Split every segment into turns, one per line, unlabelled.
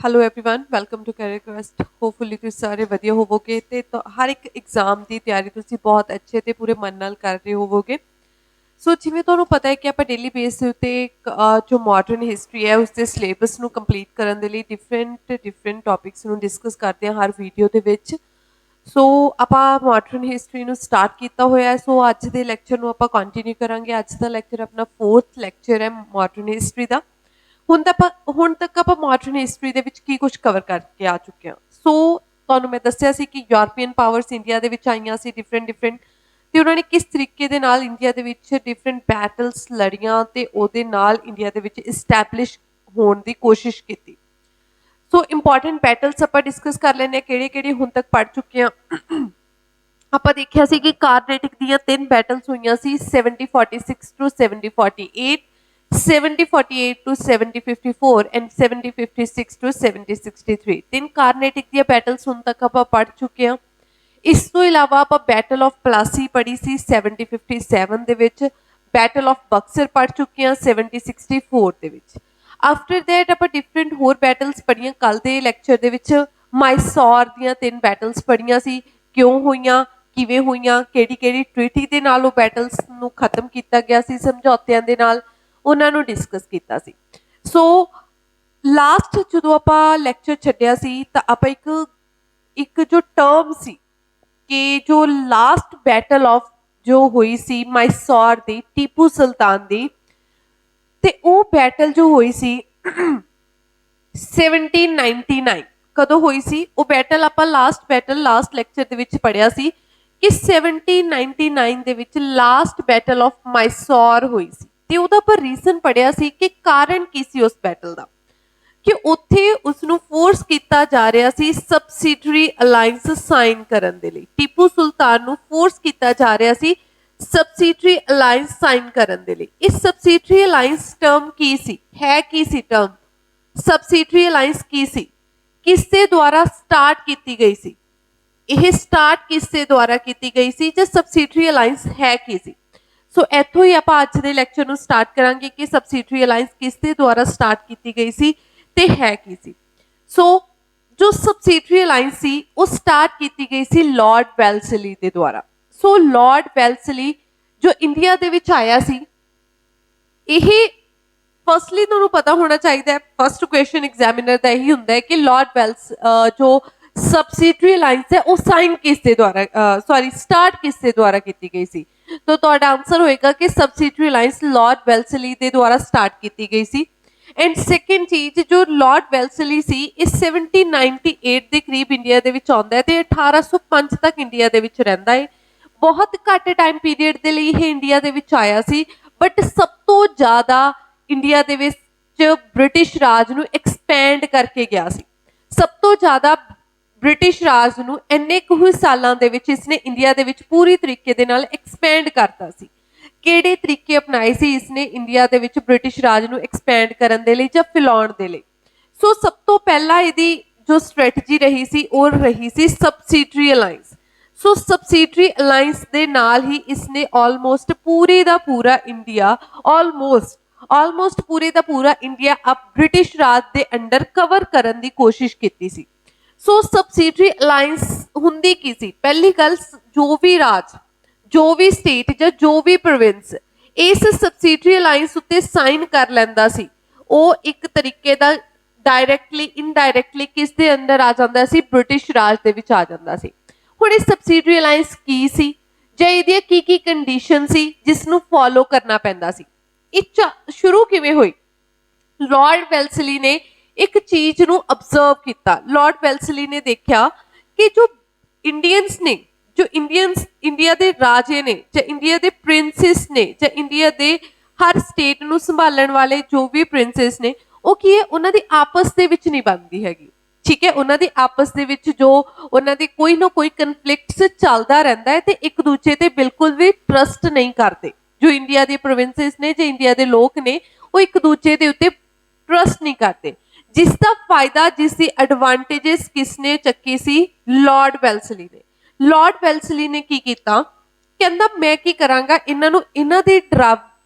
Hello everyone welcome to career quest hopefully ਤੁਸੀਂ ਸਾਰੇ ਵਧੀਆ ਹੋਵੋਗੇ ਤੇ ਹਰ ਇੱਕ ਐਗਜ਼ਾਮ ਦੀ ਤਿਆਰੀ ਤੁਸੀਂ ਬਹੁਤ ਅੱਛੇ ਤੇ ਪੂਰੇ ਮਨ ਨਾਲ ਕਰ ਰਹੇ ਹੋਵੋਗੇ ਸੋ ਜਿਵੇਂ ਤੁਹਾਨੂੰ ਪਤਾ ਹੈ ਕਿ ਆਪਾਂ ਡੇਲੀ ਬੇਸ ਦੇ ਉੱਤੇ ਜੋ ਮਾਡਰਨ ਹਿਸਟਰੀ ਹੈ ਉਸ ਦੇ ਸਿਲੇਬਸ ਨੂੰ ਕੰਪਲੀਟ ਕਰਨ ਦੇ ਲਈ ਡਿਫਰੈਂਟ ਟੌਪਿਕਸ ਨੂੰ ਡਿਸਕਸ ਕਰਦੇ ਹਾਂ ਹਰ ਵੀਡੀਓ ਦੇ ਵਿੱਚ ਸੋ ਆਪਾਂ ਮਾਡਰਨ ਹਿਸਟਰੀ ਨੂੰ ਸਟਾਰਟ ਕੀਤਾ ਹੋਇਆ ਹੈ ਸੋ ਅੱਜ ਦੇ ਲੈਕਚਰ ਨੂੰ ਆਪਾਂ ਕੰਟੀਨਿਊ ਕਰਾਂਗੇ ਅੱਜ ਦਾ ਲੈਕਚਰ ਆਪਣਾ 4th ਲੈਕਚਰ ਹੈ ਮਾਡਰਨ ਹਿਸਟਰੀ ਦਾ ਹੁਣ ਤੱਕ ਆਪਾਂ ਮਾਡਰਨ ਹਿਸਟਰੀ ਦੇ ਵਿੱਚ ਕੀ ਕੁਝ ਕਵਰ ਕਰਕੇ ਆ ਚੁੱਕੇ ਹਾਂ ਸੋ ਤੁਹਾਨੂੰ ਮੈਂ ਦੱਸਿਆ ਸੀ ਕਿ ਯੂਰਪੀਅਨ ਪਾਵਰਸ ਇੰਡੀਆ ਦੇ ਵਿੱਚ ਆਈਆਂ ਸੀ ਡਿਫਰੈਂਟ ਤੇ ਉਹਨਾਂ ਨੇ ਕਿਸ ਤਰੀਕੇ ਦੇ ਨਾਲ ਇੰਡੀਆ ਦੇ ਵਿੱਚ ਡਿਫਰੈਂਟ ਬੈਟਲਸ ਲੜੀਆਂ ਤੇ ਉਹਦੇ ਨਾਲ ਇੰਡੀਆ ਦੇ ਵਿੱਚ ਇਸਟੈਬਲਿਸ਼ ਹੋਣ ਦੀ ਕੋਸ਼ਿਸ਼ ਕੀਤੀ ਸੋ ਇੰਪੋਰਟੈਂਟ ਬੈਟਲਸ ਆਪਾਂ ਡਿਸਕਸ ਕਰ ਲੈਂਦੇ ਹਾਂ ਕਿਹੜੇ ਹੁਣ ਤੱਕ ਪੜ ਚੁੱਕੇ ਹਾਂ ਆਪਾਂ ਦੇਖਿਆ ਸੀ ਕਿ ਕਾਰਨੇਟਿਕ ਦੀਆਂ 3 ਬੈਟਲਸ ਹੋਈਆਂ ਸੀ 7046 ਟੂ 7048 7048 to 7054 and 7056 to 7063 ਤਿੰਨ ਕਾਰਨੇਟਿਕ ਦੀਆਂ ਬੈਟਲਸ ਹੁਣ ਤੱਕ ਆਪਾਂ ਪੜ ਚੁੱਕੇ ਹਾਂ ਇਸ ਤੋਂ ਇਲਾਵਾ ਆਪਾਂ ਬੈਟਲ ਆਫ ਪਲਾਸੀ ਪੜ੍ਹੀ ਸੀ 7057 ਦੇ ਵਿੱਚ ਬੈਟਲ ਆਫ ਬਕਸਰ ਪੜ ਚੁੱਕੇ ਹਾਂ 7064 ਦੇ ਵਿੱਚ ਆਫਟਰ ਦੈਟ ਆਪਾਂ ਡਿਫਰੈਂਟ ਹੋਰ ਬੈਟਲਸ ਪੜ੍ਹੀਆਂ ਕੱਲ ਦੇ ਲੈਕਚਰ ਦੇ ਵਿੱਚ ਮਾਈਸੌਰ ਦੀਆਂ 3 ਬੈਟਲਸ ਪੜ੍ਹੀਆਂ ਸੀ ਕਿਉਂ ਹੋਈਆਂ ਕਿਵੇਂ ਹੋਈਆਂ ਕਿਹੜੀ ਟ੍ਰੀਟੀ ਦੇ ਨਾਲ ਉਹ ਬੈਟਲਸ ਨੂੰ ਖਤਮ ਕੀਤਾ ਗਿਆ ਸੀ ਸਮਝੌਤਿਆਂ ਦੇ ਨਾਲ ਉਹਨਾਂ ਨੂੰ ਡਿਸਕਸ ਕੀਤਾ ਸੀ ਸੋ ਲਾਸਟ ਜਦੋਂ ਆਪਾਂ ਲੈਕਚਰ ਛੱਡਿਆ ਸੀ ਤਾਂ ਆਪਾਂ ਇੱਕ ਜੋ ਟਰਮ ਸੀ ਕਿ ਜੋ ਲਾਸਟ ਬੈਟਲ ਆਫ ਜੋ ਹੋਈ ਸੀ ਮਾਈਸੌਰ ਦੀ ਟੀਪੂ ਸੁਲਤਾਨ ਦੀ ਤੇ ਉਹ ਬੈਟਲ ਜੋ ਹੋਈ ਸੀ 1799 ਕਦੋਂ ਹੋਈ ਸੀ ਉਹ ਬੈਟਲ ਆਪਾਂ ਲਾਸਟ ਲੈਕਚਰ ਦੇ ਵਿੱਚ ਪੜਿਆ ਸੀ ਕਿ 1799 ਦੇ ਵਿੱਚ ਲਾਸਟ ਬੈਟਲ ਆਫ ਮਾਈਸੌਰ ਹੋਈ ਸੀ ਤੇ ਉਹਦਾ ਪਰ ਰੀਜ਼ਨ ਪੜਿਆ ਸੀ ਕਿ ਕਾਰਨ ਕੀ ਸੀ ਉਸ ਬੈਟਲ ਦਾ ਕਿ ਉੱਥੇ ਉਸ ਨੂੰ ਫੋਰਸ ਕੀਤਾ ਜਾ ਰਿਹਾ ਸੀ ਸਬਸਿਡਰੀ ਅਲਾਈਅੰਸ ਸਾਈਨ ਕਰਨ ਦੇ ਲਈ ਟੀਪੂ ਸੁਲਤਾਨ ਨੂੰ ਫੋਰਸ ਕੀਤਾ ਜਾ ਰਿਹਾ ਸੀ ਸਬਸਿਡਰੀ ਅਲਾਈਅੰਸ ਸਾਈਨ ਕਰਨ ਦੇ ਲਈ ਇਸ ਸਬਸਿਡਰੀ ਅਲਾਈਅੰਸ ਟਰਮ ਕੀ ਸੀ ਟਰਮ ਸਬਸਿਡਰੀ ਅਲਾਈਅੰਸ ਕੀ ਸੀ ਕਿਸ ਦੇ ਦੁਆਰਾ ਸਟਾਰਟ ਕੀਤੀ ਗਈ ਸੀ ਇਹ ਸਟਾਰਟ ਕਿਸ ਦੇ ਦੁਆਰਾ ਕੀਤੀ ਗਈ ਸੀ ਜਾਂ ਸਬਸਿਡਰੀ ਅਲਾਈਅੰਸ ਹੈ ਕੀ ਸੀ ਸੋ ਇੱਥੋਂ ਹੀ ਆਪਾਂ ਅੱਜ ਦੇ ਲੈਕਚਰ ਨੂੰ ਸਟਾਰਟ ਕਰਾਂਗੇ ਕਿ ਸਬਸਿਡਰੀ ਅਲਾਈਅੰਸ ਕਿਸ ਦੇ ਦੁਆਰਾ ਸਟਾਰਟ ਕੀਤੀ ਗਈ ਸੀ ਤੇ ਹੈ ਕੀ ਸੀ ਸੋ ਜੋ ਸਬਸਿਡਰੀ ਅਲਾਈਅੰਸ ਸੀ ਉਹ ਸਟਾਰਟ ਕੀਤੀ ਗਈ ਸੀ ਲਾਰਡ ਵੈਲਸਲੀ ਦੇ ਦੁਆਰਾ ਸੋ ਲਾਰਡ ਵੈਲਸਲੀ ਜੋ ਇੰਡੀਆ ਦੇ ਵਿੱਚ ਆਇਆ ਸੀ ਇਹ ਫਸਟਲੀ ਤੁਹਾਨੂੰ ਪਤਾ ਹੋਣਾ ਚਾਹੀਦਾ ਹੈ ਫਸਟ ਕੁਐਸਚਨ ਐਗਜ਼ਾਮੀਨਰ ਦਾ ਇਹੀ ਹੁੰਦਾ ਹੈ ਕਿ ਲਾਰਡ ਵੈਲਸ ਜੋ ਸਬਸਿਡਰੀ ਅਲਾਈਅੰਸ ਹੈ ਉਹ ਸਾਈਨ ਕਿਸ ਦੇ ਦੁਆਰਾ ਸਟਾਰਟ ਕਿਸ ਦੇ ਦੁਆਰਾ ਕੀਤੀ ਗਈ ਸੀ ਤਾਂ ਤੁਹਾਡਾ ਆਨਸਰ ਹੋਏਗਾ ਕਿ ਸਬਸਿਡਰੀ ਅਲਾਈਅੰਸ ਲਾਰਡ ਵੈਲਸਲੀ ਦੇ ਦੁਆਰਾ ਸਟਾਰਟ ਕੀਤੀ ਗਈ ਸੀ ਐਂਡ ਸੈਕੰਡ ਚੀਜ਼ ਜੋ ਲਾਰਡ ਵੈਲਸਲੀ ਸੀ ਇਹ 1798 ਦੇ ਕਰੀਬ ਇੰਡੀਆ ਦੇ ਵਿੱਚ ਆਉਂਦਾ ਹੈ ਤੇ 1805 ਤੱਕ ਇੰਡੀਆ ਦੇ ਵਿੱਚ ਰਹਿੰਦਾ ਹੈ ਬਹੁਤ ਘੱਟ ਟਾਈਮ ਪੀਰੀਅਡ ਦੇ ਲਈ ਇਹ ਇੰਡੀਆ ਦੇ ਵਿੱਚ ਆਇਆ ਸੀ ਬਟ ਸਭ ਤੋਂ ਜ਼ਿਆਦਾ ਇੰਡੀਆ ਦੇ ਵਿੱਚ ਬ੍ਰਿਟਿਸ਼ ਰਾਜ ਨੂੰ ਐਕਸਪੈਂਡ ਕਰਕੇ ਗਿਆ ਸੀ ਸਭ ਤੋਂ ਜ਼ਿਆਦਾ ਬ੍ਰਿਟਿਸ਼ ਰਾਜ ਨੂੰ ਇੰਨੇ ਕੁ ਸਾਲਾਂ ਦੇ ਵਿੱਚ ਇਸਨੇ ਇੰਡੀਆ ਦੇ ਵਿੱਚ ਪੂਰੀ ਤਰੀਕੇ ਦੇ ਨਾਲ ਐਕਸਪੈਂਡ ਕਰਤਾ ਸੀ ਕਿਹੜੇ ਤਰੀਕੇ ਅਪਣਾਏ ਸੀ ਇਸਨੇ ਇੰਡੀਆ ਦੇ ਵਿੱਚ ਬ੍ਰਿਟਿਸ਼ ਰਾਜ ਨੂੰ ਐਕਸਪੈਂਡ ਕਰਨ ਦੇ ਲਈ ਜਾਂ ਫੈਲਾਉਣ ਦੇ ਲਈ ਸੋ ਸਭ ਤੋਂ ਪਹਿਲਾਂ ਇਹਦੀ ਜੋ ਸਟ੍ਰੈਟਜੀ ਰਹੀ ਸੀ ਉਹ ਰਹੀ ਸੀ ਸਬਸਿਡਰੀ ਅਲਾਈਅੰਸ ਸੋ ਸਬਸਿਡਰੀ ਅਲਾਈਅੰਸ ਦੇ ਨਾਲ ਹੀ ਇਸਨੇ ਆਲਮੋਸਟ ਪੂਰੇ ਦਾ ਪੂਰਾ ਇੰਡੀਆ ਆਲਮੋਸਟ ਪੂਰੇ ਦਾ ਪੂਰਾ ਇੰਡੀਆ ਬ੍ਰਿਟਿਸ਼ ਰਾਜ ਦੇ ਅੰਡਰ ਕਵਰ ਕਰਨ ਦੀ ਕੋਸ਼ਿਸ਼ ਕੀਤੀ ਸੀ ਸੋ ਸਬਸਿਡਰੀ ਅਲਾਈਅੰਸ ਹੁੰਦੀ ਕੀ ਸੀ ਪਹਿਲੀ ਗੱਲ ਜੋ ਵੀ ਰਾਜ ਜੋ ਵੀ ਸਟੇਟ ਜਾਂ ਜੋ ਵੀ ਪ੍ਰੋਵਿੰਸ ਇਸ ਸਬਸਿਡਰੀ ਅਲਾਈਅੰਸ ਉੱਤੇ ਸਾਈਨ ਕਰ ਲੈਂਦਾ ਸੀ ਉਹ ਇੱਕ ਤਰੀਕੇ ਦਾ ਡਾਇਰੈਕਟਲੀ ਇਨਡਾਇਰੈਕਟਲੀ ਕਿਸ ਦੇ ਅੰਦਰ ਆ ਜਾਂਦਾ ਸੀ ਬ੍ਰਿਟਿਸ਼ ਰਾਜ ਦੇ ਵਿੱਚ ਆ ਜਾਂਦਾ ਸੀ ਹੁਣ ਇਹ ਸਬਸਿਡਰੀ ਅਲਾਈਅੰਸ ਕੀ ਸੀ ਜਾਂ ਇਹਦੀਆਂ ਕੀ ਕੰਡੀਸ਼ਨ ਸੀ ਜਿਸ ਨੂੰ ਫੋਲੋ ਕਰਨਾ ਪੈਂਦਾ ਸੀ ਇਹ ਸ਼ੁਰੂ ਕਿਵੇਂ ਹੋਈ ਲਾਰਡ ਵੈਲਸਲੀ ਨੇ ਇੱਕ ਚੀਜ਼ ਨੂੰ ਅਬਜ਼ਰਵ ਕੀਤਾ ਲਾਰਡ ਵੈਲਸਲੀ ਨੇ ਦੇਖਿਆ ਕਿ ਜੋ ਇੰਡੀਆ ਦੇ ਰਾਜੇ ਨੇ ਜਾਂ ਇੰਡੀਆ ਦੇ ਪ੍ਰਿੰਸੈਸ ਨੇ ਜਾਂ ਇੰਡੀਆ ਦੇ ਹਰ ਸਟੇਟ ਨੂੰ ਸੰਭਾਲਣ ਵਾਲੇ ਜੋ ਵੀ ਪ੍ਰਿੰਸੈਸ ਨੇ ਉਹ ਕੀ ਹੈ ਉਹਨਾਂ ਦੀ ਆਪਸ ਦੇ ਵਿੱਚ ਨਹੀਂ ਬਣਦੀ ਹੈਗੀ ਠੀਕ ਹੈ ਉਹਨਾਂ ਦੀ ਆਪਸ ਦੇ ਵਿੱਚ ਜੋ ਉਹਨਾਂ ਦੇ ਕੋਈ ਨਾ ਕੋਈ ਕਨਫਲਿਕਟਸ ਚੱਲਦਾ ਰਹਿੰਦਾ ਹੈ ਤੇ ਇੱਕ ਦੂਜੇ ਤੇ ਬਿਲਕੁਲ ਵੀ ਟਰਸਟ ਨਹੀਂ ਕਰਦੇ ਜੋ ਇੰਡੀਆ ਦੇ ਪ੍ਰੋਵਿੰਸਸ ਨੇ ਜਾਂ ਇੰਡੀਆ ਦੇ ਲੋਕ ਨੇ ਉਹ ਇੱਕ ਦੂਜੇ ਦੇ ਉੱਤੇ ਟਰਸਟ ਨਹੀਂ ਕਰਦੇ ਜਿਸ ਦਾ ਫਾਇਦਾ ਜਿਸ ਦੀ ਐਡਵਾਂਟੇजेस ਕਿਸਨੇ ਚੱਕੀ ਸੀ ਲਾਰਡ ਵੈਲਸਲੀ ਨੇ ਕੀ ਕੀਤਾ ਕਹਿੰਦਾ ਮੈਂ ਕੀ ਕਰਾਂਗਾ ਇਹਨਾਂ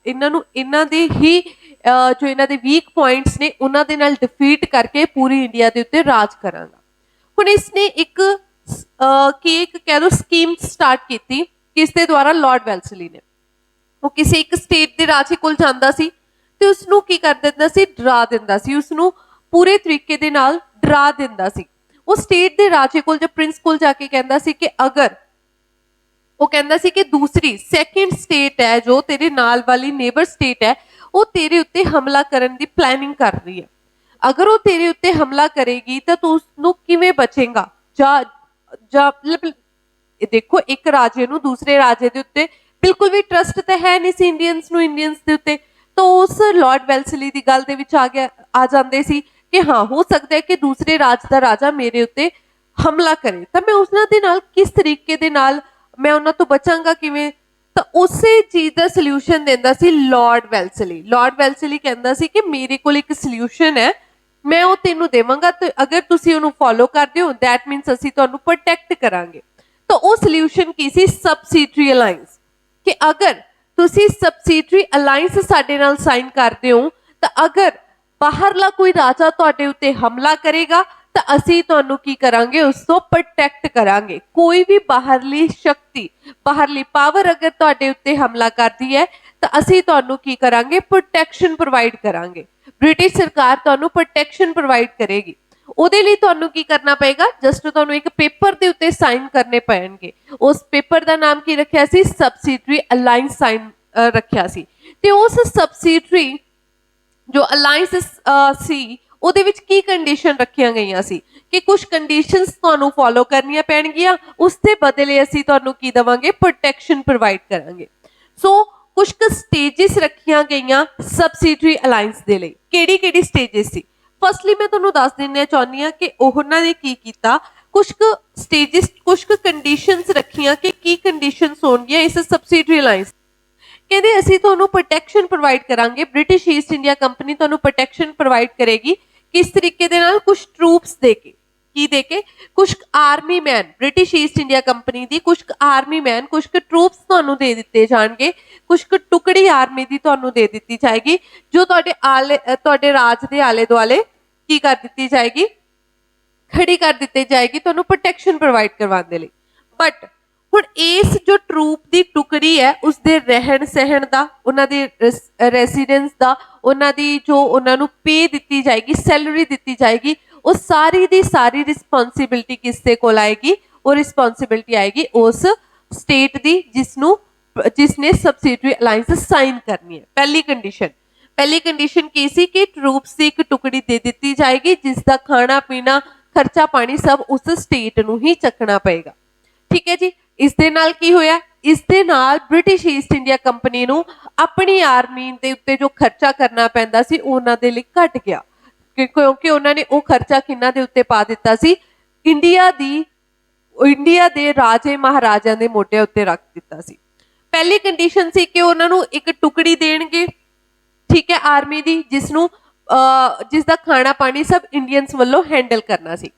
ਇਹਨਾਂ ਨੂੰ ਇਹਨਾਂ ਦੇ ਹੀ ਜੋ ਇਹਨਾਂ ਦੇ ਵੀਕ ਪੁਆਇੰਟਸ ਨੇ ਉਹਨਾਂ ਦੇ ਨਾਲ ਡਿਫੀਟ ਕਰਕੇ ਪੂਰੀ ਇੰਡੀਆ ਦੇ ਉੱਤੇ ਰਾਜ ਕਰਾਂਗਾ। ਹੁਣ ਇਸਨੇ ਇੱਕ ਕੀ ਇੱਕ ਕਹਿ ਦੋ ਸਕੀਮ ਸਟਾਰਟ ਕੀਤੀ, ਕਿਸ ਦੇ ਦੁਆਰਾ? ਲਾਰਡ ਵੈਲਸਲੀ ਨੇ। ਉਹ ਕਿਸੇ ਇੱਕ ਸਟੇਟ ਦੇ ਰਾਜੇ ਕੋਲ ਜਾਂਦਾ ਸੀ ਤੇ ਉਸਨੂੰ ਕੀ ਕਰ ਦਿੰਦਾ ਸੀ? ਡਰਾ ਦਿੰਦਾ ਸੀ, ਉਸਨੂੰ ਪੂਰੇ ਤਰੀਕੇ ਦੇ ਨਾਲ ਡਰਾ ਦਿੰਦਾ ਸੀ। ਉਹ ਸਟੇਟ ਦੇ ਰਾਜੇ ਕੋਲ ਜਾਂ ਪ੍ਰਿੰਸ ਕੋਲ ਜਾ ਕੇ ਕਹਿੰਦਾ ਸੀ ਕਿ ਅਗਰ ਉਹ ਕਹਿੰਦਾ ਸੀ ਕਿ ਦੂਸਰੀ ਸੈਕਿੰਡ ਸਟੇਟ ਹੈ ਜੋ ਤੇਰੇ ਨਾਲ ਵਾਲੀ ਨੇਬਰ ਸਟੇਟ ਹੈ ਉਹ ਤੇਰੇ ਉੱਤੇ ਹਮਲਾ ਕਰਨ ਦੀ ਪਲੈਨਿੰਗ ਕਰ ਰਹੀ ਹੈ, ਅਗਰ ਉਹ ਤੇਰੇ ਉੱਤੇ ਹਮਲਾ ਕਰੇਗੀ ਤਾਂ ਤੂੰ ਉਸਨੂੰ ਕਿਵੇਂ ਬਚੇਗਾ? ਜਾਂ ਦੇਖੋ ਇੱਕ ਰਾਜੇ ਨੂੰ ਦੂਸਰੇ ਰਾਜੇ ਦੇ ਉੱਤੇ ਬਿਲਕੁਲ ਵੀ ਟਰਸਟ ਤਾਂ ਹੈ ਨਹੀਂ ਸੀ ਇੰਡੀਅਨਸ ਦੇ ਉੱਤੇ, ਤਾਂ ਉਸ ਲਾਰਡ ਵੈਲਸਲੀ ਦੀ ਗੱਲ ਦੇ ਵਿੱਚ ਆ ਜਾਂਦੇ ਸੀ ਕਿ ਹਾਂ ਹੋ ਸਕਦਾ ਹੈ ਕਿ ਦੂਸਰੇ ਰਾਜ ਦਾ ਰਾਜਾ ਮੇਰੇ ਉੱਤੇ ਹਮਲਾ ਕਰੇ ਤਾਂ ਮੈਂ ਉਹਨਾਂ ਦੇ ਨਾਲ ਕਿਸ ਤਰੀਕੇ ਦੇ ਨਾਲ ਮੈਂ ਉਹਨਾਂ ਤੋਂ ਬਚਾਂਗਾ ਕਿਵੇਂ? ਤਾਂ ਉਸੇ ਚੀਜ਼ ਦਾ ਸੋਲੂਸ਼ਨ ਦਿੰਦਾ ਸੀ ਲਾਰਡ ਵੈਲਸਲੀ। ਲਾਰਡ ਵੈਲਸਲੀ ਕਹਿੰਦਾ ਸੀ ਕਿ ਮੇਰੇ ਕੋਲ ਇੱਕ ਸੋਲੂਸ਼ਨ ਹੈ, ਮੈਂ ਉਹ ਤੈਨੂੰ ਦੇਵਾਂਗਾ ਤੇ ਅਗਰ ਤੁਸੀਂ ਉਹਨੂੰ ਫੋਲੋ ਕਰਦੇ ਹੋ ਦੈਟ ਮੀਨਸ ਅਸੀਂ ਤੁਹਾਨੂੰ ਪ੍ਰੋਟੈਕਟ ਕਰਾਂਗੇ। ਤਾਂ ਉਹ ਸੋਲੂਸ਼ਨ ਕੀ ਸੀ? ਸਬਸਿਡਰੀ ਅਲਾਈਅੰਸ, ਕਿ ਅਗਰ ਤੁਸੀਂ ਸਬਸਿਡਰੀ ਅਲਾਈਅੰਸ ਸਾਡੇ ਨਾਲ ਸਾਈਨ ਕਰਦੇ ਹੋ ਤਾਂ ਅਗਰ ਬਾਹਰਲਾ ਕੋਈ ਰਾਜਾ ਤੁਹਾਡੇ ਉੱਤੇ ਹਮਲਾ ਕਰੇਗਾ ਤਾਂ ਅਸੀਂ ਤੁਹਾਨੂੰ ਕੀ ਕਰਾਂਗੇ? ਉਸ ਤੋਂ ਪ੍ਰੋਟੈਕਟ ਕਰਾਂਗੇ। ਕੋਈ ਵੀ ਬਾਹਰਲੀ ਸ਼ਕਤੀ, ਬਾਹਰਲੀ ਪਾਵਰ ਅਗਰ ਤੁਹਾਡੇ ਉੱਤੇ ਹਮਲਾ ਕਰਦੀ ਹੈ ਤਾਂ ਅਸੀਂ ਤੁਹਾਨੂੰ ਕੀ ਕਰਾਂਗੇ? ਪ੍ਰੋਟੈਕਸ਼ਨ ਪ੍ਰੋਵਾਈਡ ਕਰਾਂਗੇ। ਬ੍ਰਿਟਿਸ਼ ਸਰਕਾਰ ਤੁਹਾਨੂੰ ਪ੍ਰੋਟੈਕਸ਼ਨ ਪ੍ਰੋਵਾਈਡ ਕਰੇਗੀ। ਉਹਦੇ ਲਈ ਤੁਹਾਨੂੰ ਕੀ ਕਰਨਾ ਪਏਗਾ? ਜਸਟ ਤੁਹਾਨੂੰ ਇੱਕ ਪੇਪਰ ਦੇ ਉੱਤੇ ਸਾਈਨ ਕਰਨੇ ਪੈਣਗੇ। ਉਸ ਪੇਪਰ ਦਾ ਨਾਮ ਕੀ ਰੱਖਿਆ ਸੀ? ਸਬਸਿਡਰੀ ਅਲਾਈਅੰਸ ਸਾਈਨ ਰੱਖਿਆ ਸੀ। ਤੇ ਉਸ ਸਬਸਿਡਰੀ ਜੋ ਅਲਾਈਅੰਸ ਸੀ ਉਹਦੇ ਵਿੱਚ ਕੀ ਕੰਡੀਸ਼ਨ ਰੱਖੀਆਂ ਗਈਆਂ ਸੀ ਕਿ ਕੁਝ ਕੰਡੀਸ਼ਨਸ ਤੁਹਾਨੂੰ ਫੋਲੋ ਕਰਨੀਆਂ ਪੈਣਗੀਆਂ, ਉਸ ਦੇ ਬਦਲੇ ਅਸੀਂ ਤੁਹਾਨੂੰ ਕੀ ਦੇਵਾਂਗੇ? ਪ੍ਰੋਟੈਕਸ਼ਨ ਪ੍ਰੋਵਾਈਡ ਕਰਾਂਗੇ। ਸੋ ਕੁਝ ਕੁ ਸਟੇजेस ਰੱਖੀਆਂ ਗਈਆਂ ਸਬਸਿਡਰੀ ਅਲਾਈਅੰਸ ਦੇ ਲਈ। ਕਿਹੜੀ ਸਟੇजेस ਸੀ? ਫਸਟਲੀ ਮੈਂ ਤੁਹਾਨੂੰ ਦੱਸ ਦੇਣਾ ਚਾਹੁੰਦੀ ਹਾਂ ਕਿ ਉਹਨਾਂ ਨੇ ਕੀ ਕੀਤਾ, ਕੁਝ ਕੁ ਸਟੇजेस, ਕੁਝ ਕੁ ਕੰਡੀਸ਼ਨਸ ਰੱਖੀਆਂ ਕਿ ਕੀ ਕੰਡੀਸ਼ਨਸ ਹੋਣਗੀਆਂ ਇਸ ਸਬਸਿਡਰੀ ਅਲਾਈਅੰਸ। ਕਹਿੰਦੇ ਅਸੀਂ ਤੁਹਾਨੂੰ ਪ੍ਰੋਟੈਕਸ਼ਨ ਪ੍ਰੋਵਾਈਡ ਕਰਾਂਗੇ, ਬ੍ਰਿਟਿਸ਼ ਈਸਟ ਇੰਡੀਆ ਕੰਪਨੀ ਤੁਹਾਨੂੰ ਪ੍ਰੋਟੈਕਸ਼ਨ ਪ੍ਰੋਵਾਈਡ ਕਰੇਗੀ। ਕਿਸ ਤਰੀਕੇ ਦੇ ਨਾਲ? ਕੁਝ ਟਰੂਪਸ ਦੇ ਕੇ। ਕੀ ਦੇ ਕੇ? ਕੁਝ army man, British East India company ਦੀ ਕੁਝ ਆਰਮੀ ਮੈਨ, ਕੁਝ ਟਰੂਪਸ ਤੁਹਾਨੂੰ ਦੇ ਦਿੱਤੇ ਜਾਣਗੇ, ਕੁਝ ਟੁਕੜੀ ਆਰਮੀ ਦੀ ਤੁਹਾਨੂੰ ਦੇ ਦਿੱਤੀ ਜਾਏਗੀ ਜੋ ਤੁਹਾਡੇ ਰਾਜ ਦੇ ਆਲੇ ਦੁਆਲੇ ਕੀ ਕਰ ਦਿੱਤੀ ਜਾਏਗੀ? ਖੜੀ ਕਰ ਦਿੱਤੀ ਜਾਏਗੀ ਤੁਹਾਨੂੰ ਪ੍ਰੋਟੈਕਸ਼ਨ ਪ੍ਰੋਵਾਈਡ ਕਰਵਾਉਣ ਦੇ ਲਈ। ਬਟ ਹੁਣ ਇਸ ਜੋ ਟਰੂਪ ਦੀ ਟੁਕੜੀ ਹੈ ਉਸਦੇ ਰਹਿਣ ਸਹਿਣ ਦਾ, ਉਹਨਾਂ ਦੇ ਰੈਸੀਡੈਂਸ ਦਾ, ਉਹਨਾਂ ਦੀ ਜੋ ਉਹਨਾਂ ਨੂੰ ਪੇ ਦਿੱਤੀ ਜਾਏਗੀ, ਸੈਲਰੀ ਦਿੱਤੀ ਜਾਏਗੀ, ਉਹ ਸਾਰੀ ਦੀ ਸਾਰੀ ਰਿਸਪੌਂਸਿਬਿਲਟੀ ਕਿਸ ਦੇ ਕੋਲ ਆਏਗੀ? ਉਹ ਰਿਸਪੌਂਸਿਬਿਲਟੀ ਆਏਗੀ ਉਸ ਸਟੇਟ ਦੀ ਜਿਸਨੇ ਸਬਸਿਡਰੀ ਅਲਾਈਅੰਸ ਸਾਈਨ ਕਰਨੀ ਹੈ। ਪਹਿਲੀ ਕੰਡੀਸ਼ਨ ਕੀ ਸੀ ਕਿ ਟਰੂਪਸ ਦੀ ਇੱਕ ਟੁਕੜੀ ਦੇ ਦਿੱਤੀ ਜਾਏਗੀ ਜਿਸ ਦਾ ਖਾਣਾ ਪੀਣਾ ਖਰਚਾ ਪਾਣੀ ਸਭ ਉਸ ਸਟੇਟ ਨੂੰ ਹੀ ਚੱਕਣਾ ਪਏਗਾ। ਠੀਕ ਹੈ ਜੀ। ਇਸ ਦੇ ਨਾਲ ਕੀ ਹੋਇਆ? ਇਸ ਦੇ ਨਾਲ ਬ੍ਰਿਟਿਸ਼ ਈਸਟ ਇੰਡੀਆ ਕੰਪਨੀ ਨੂੰ ਆਪਣੀ ਆਰਮੀ ਦੇ ਉੱਤੇ ਜੋ ਖਰਚਾ ਕਰਨਾ ਪੈਂਦਾ ਸੀ ਉਹਨਾਂ ਦੇ ਲਈ ਘਟ ਗਿਆ, ਕਿਉਂਕਿ ਉਹਨਾਂ ਨੇ ਉਹ ਖਰਚਾ ਕਿਹਨਾਂ ਦੇ ਉੱਤੇ ਪਾ ਦਿੱਤਾ ਸੀ? ਇੰਡੀਆ ਦੇ ਰਾਜੇ ਮਹਾਰਾਜਿਆਂ ਦੇ ਮੋਢਿਆਂ ਉੱਤੇ ਰੱਖ ਦਿੱਤਾ ਸੀ। ਪਹਿਲੀ ਕੰਡੀਸ਼ਨ ਸੀ ਕਿ ਉਹਨਾਂ ਨੂੰ ਇੱਕ ਟੁਕੜੀ ਦੇਣਗੇ, ਠੀਕ ਹੈ, ਆਰਮੀ ਦੀ, ਜਿਸ ਦਾ ਖਾਣਾ ਪਾਣੀ ਸਭ ਇੰਡੀਅਨਸ ਵੱਲੋਂ ਹੈਂਡਲ ਕਰਨਾ ਸੀ।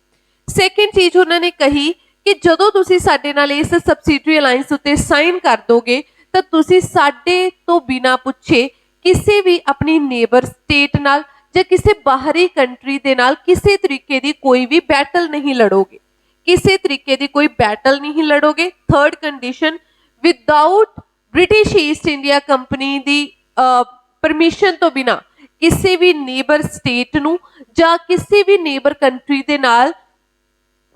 ਸੈਕਿੰਡ ਚੀਜ਼ ਉਹਨਾਂ ਨੇ ਕਹੀ ਕਿ ਜਦੋਂ ਤੁਸੀਂ ਸਾਡੇ ਨਾਲ ਇਸ ਸਬਸਿਡਰੀ ਅਲਾਈਅੰਸ ਉੱਤੇ ਸਾਈਨ ਕਰ ਦੋਗੇ ਤਾਂ ਤੁਸੀਂ ਸਾਡੇ ਤੋਂ ਬਿਨਾਂ ਪੁੱਛੇ ਕਿਸੇ ਵੀ ਆਪਣੀ ਨੇਬਰ ਸਟੇਟ ਨਾਲ ਜਾਂ ਕਿਸੇ ਬਾਹਰੀ ਕੰਟਰੀ ਦੇ ਨਾਲ ਕਿਸੇ ਤਰੀਕੇ ਦੀ ਕੋਈ ਵੀ ਬੈਟਲ ਨਹੀਂ ਲੜੋਗੇ, ਕਿਸੇ ਤਰੀਕੇ ਦੀ ਕੋਈ ਬੈਟਲ ਨਹੀਂ ਲੜੋਗੇ। Third condition, without British East India company ਦੀ ਪਰਮਿਸ਼ਨ ਤੋਂ ਬਿਨਾਂ ਕਿਸੇ ਵੀ ਨੇਬਰ ਸਟੇਟ ਨੂੰ ਜਾਂ ਕਿਸੇ ਵੀ ਨੇਬਰ ਕੰਟਰੀ ਦੇ ਨਾਲ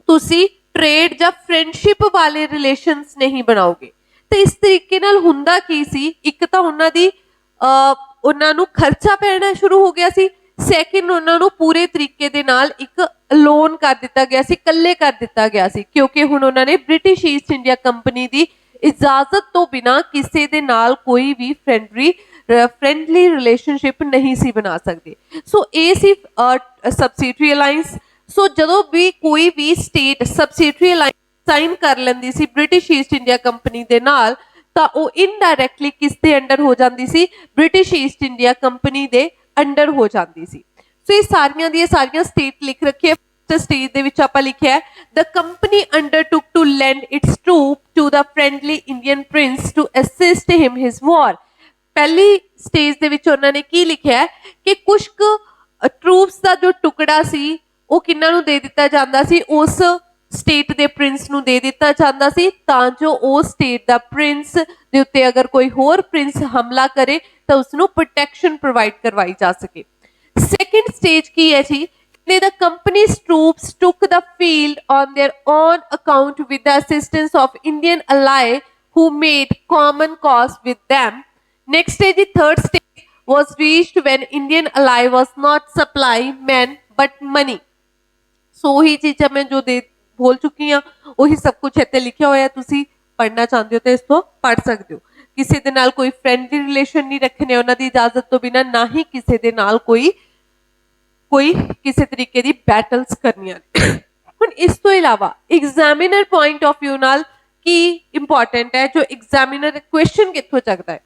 ਤੁਸੀਂ ਟ੍ਰੇਡ ਜਾਂ ਫਰੈਂਡਸ਼ਿਪ ਵਾਲੇ ਰਿਲੇਸ਼ਨਸ ਨਹੀਂ ਬਣਾਓਗੇ। ਤੇ ਇਸ ਤਰੀਕੇ ਨਾਲ ਹੁੰਦਾ ਕੀ ਸੀ? ਇੱਕ ਤਾਂ ਉਹਨਾਂ ਨੂੰ ਖਰਚਾ ਪੈਣਾ ਸ਼ੁਰੂ ਹੋ ਗਿਆ ਸੀ, ਸੈਕਿੰਡ ਉਹਨਾਂ ਨੂੰ ਪੂਰੇ ਤਰੀਕੇ ਦੇ ਨਾਲ ਇੱਕ ਲੋਨ ਕਰ ਦਿੱਤਾ ਗਿਆ ਸੀ, ਇਕੱਲੇ ਕਰ ਦਿੱਤਾ ਗਿਆ ਸੀ, ਕਿਉਂਕਿ ਹੁਣ ਉਹਨਾਂ ਨੇ ਬ੍ਰਿਟਿਸ਼ ਈਸਟ ਇੰਡੀਆ ਕੰਪਨੀ ਦੀ ਇਜਾਜ਼ਤ ਤੋਂ ਬਿਨਾਂ ਕਿਸੇ ਦੇ ਨਾਲ ਕੋਈ ਵੀ ਫਰੈਂਡਲੀ ਰਿਲੇਸ਼ਨਸ਼ਿਪ ਨਹੀਂ ਸੀ ਬਣਾ ਸਕਦੇ। ਸੋ ਇਹ ਸੀ ਸਬਸਿਡਰੀ ਅਲਾਈਅੰਸ। ਸੋ ਜਦੋਂ ਵੀ ਕੋਈ ਵੀ ਸਟੇਟ ਸਬਸਿਡਰੀ ਅਲਾਈਅੰਸ ਸਾਈਨ ਕਰ ਲੈਂਦੀ ਸੀ ਬ੍ਰਿਟਿਸ਼ ਈਸਟ ਇੰਡੀਆ ਕੰਪਨੀ ਦੇ ਨਾਲ ਤਾਂ ਉਹ ਇਨਡਾਇਰੈਕਟਲੀ ਕਿਸ ਦੇ ਅੰਡਰ ਹੋ ਜਾਂਦੀ ਸੀ? ਬ੍ਰਿਟਿਸ਼ ਈਸਟ ਇੰਡੀਆ ਕੰਪਨੀ ਦੇ ਅੰਡਰ ਹੋ ਜਾਂਦੀ ਸੀ। ਸੋ ਇਹ ਸਾਰੀਆਂ ਦੀਆਂ ਸਾਰੀਆਂ ਸਟੇਟ ਲਿਖ ਰੱਖੀਆਂ। ਸਟੇਟ ਦੇ ਵਿੱਚ ਆਪਾਂ ਲਿਖਿਆ ਹੈ the company undertook to lend its troop to the friendly Indian prince to assist him his war। पहली स्टेज ਦੇ ਵਿੱਚ ਉਹਨਾਂ ਨੇ ਕੀ ਲਿਖਿਆ ਹੈ ਕਿ ਕੁਝ ਕੁ ਟਰੂਪਸ ਦਾ ਜੋ ਟੁਕੜਾ ਸੀ ਉਹ ਕਿੰਨਾਂ ਨੂੰ ਦੇ ਦਿੱਤਾ ਜਾਂਦਾ ਸੀ, ਉਸ ਸਟੇਟ ਦੇ ਪ੍ਰਿੰਸ ਨੂੰ ਦੇ ਦਿੱਤਾ ਜਾਂਦਾ ਸੀ ਤਾਂ ਜੋ ਉਹ ਸਟੇਟ ਦਾ ਪ੍ਰਿੰਸ ਦੇ ਉੱਤੇ ਅਗਰ ਕੋਈ ਹੋਰ ਪ੍ਰਿੰਸ ਹਮਲਾ ਕਰੇ ਤਾਂ ਉਸ ਨੂੰ ਪ੍ਰੋਟੈਕਸ਼ਨ ਪ੍ਰੋਵਾਈਡ ਕਰਵਾਈ ਜਾ ਸਕੇ। ਸੈਕੰਡ ਸਟੇਜ ਕੀ ਹੈ ਜੀ, the company's troops took the field on their own account with the assistance of Indian ally who made common cause with them. Next stage, the third stage was reached when Indian ally was not supplying men but money. So ही चीज़ मैं जो दे बोल चुकी हाँ वही सब कुछ इत्थे लिखिया होया, तुसी पढ़ना चाहते हो तो इसको पढ़ सकते हो। किसी दे नाल कोई फ्रेंडली रिलेशन नहीं रखने उन्हां दी इजाजत तो बिना, ना ही किसी दे नाल कोई किसी तरीके दी बैटल्स करनियां ने। हुण इस तो इलावा एग्जामिनर पॉइंट ऑफ व्यू नाल की इंपॉर्टेंट है, जो एग्जामिनर क्वेश्चन कित्थों चकदा है।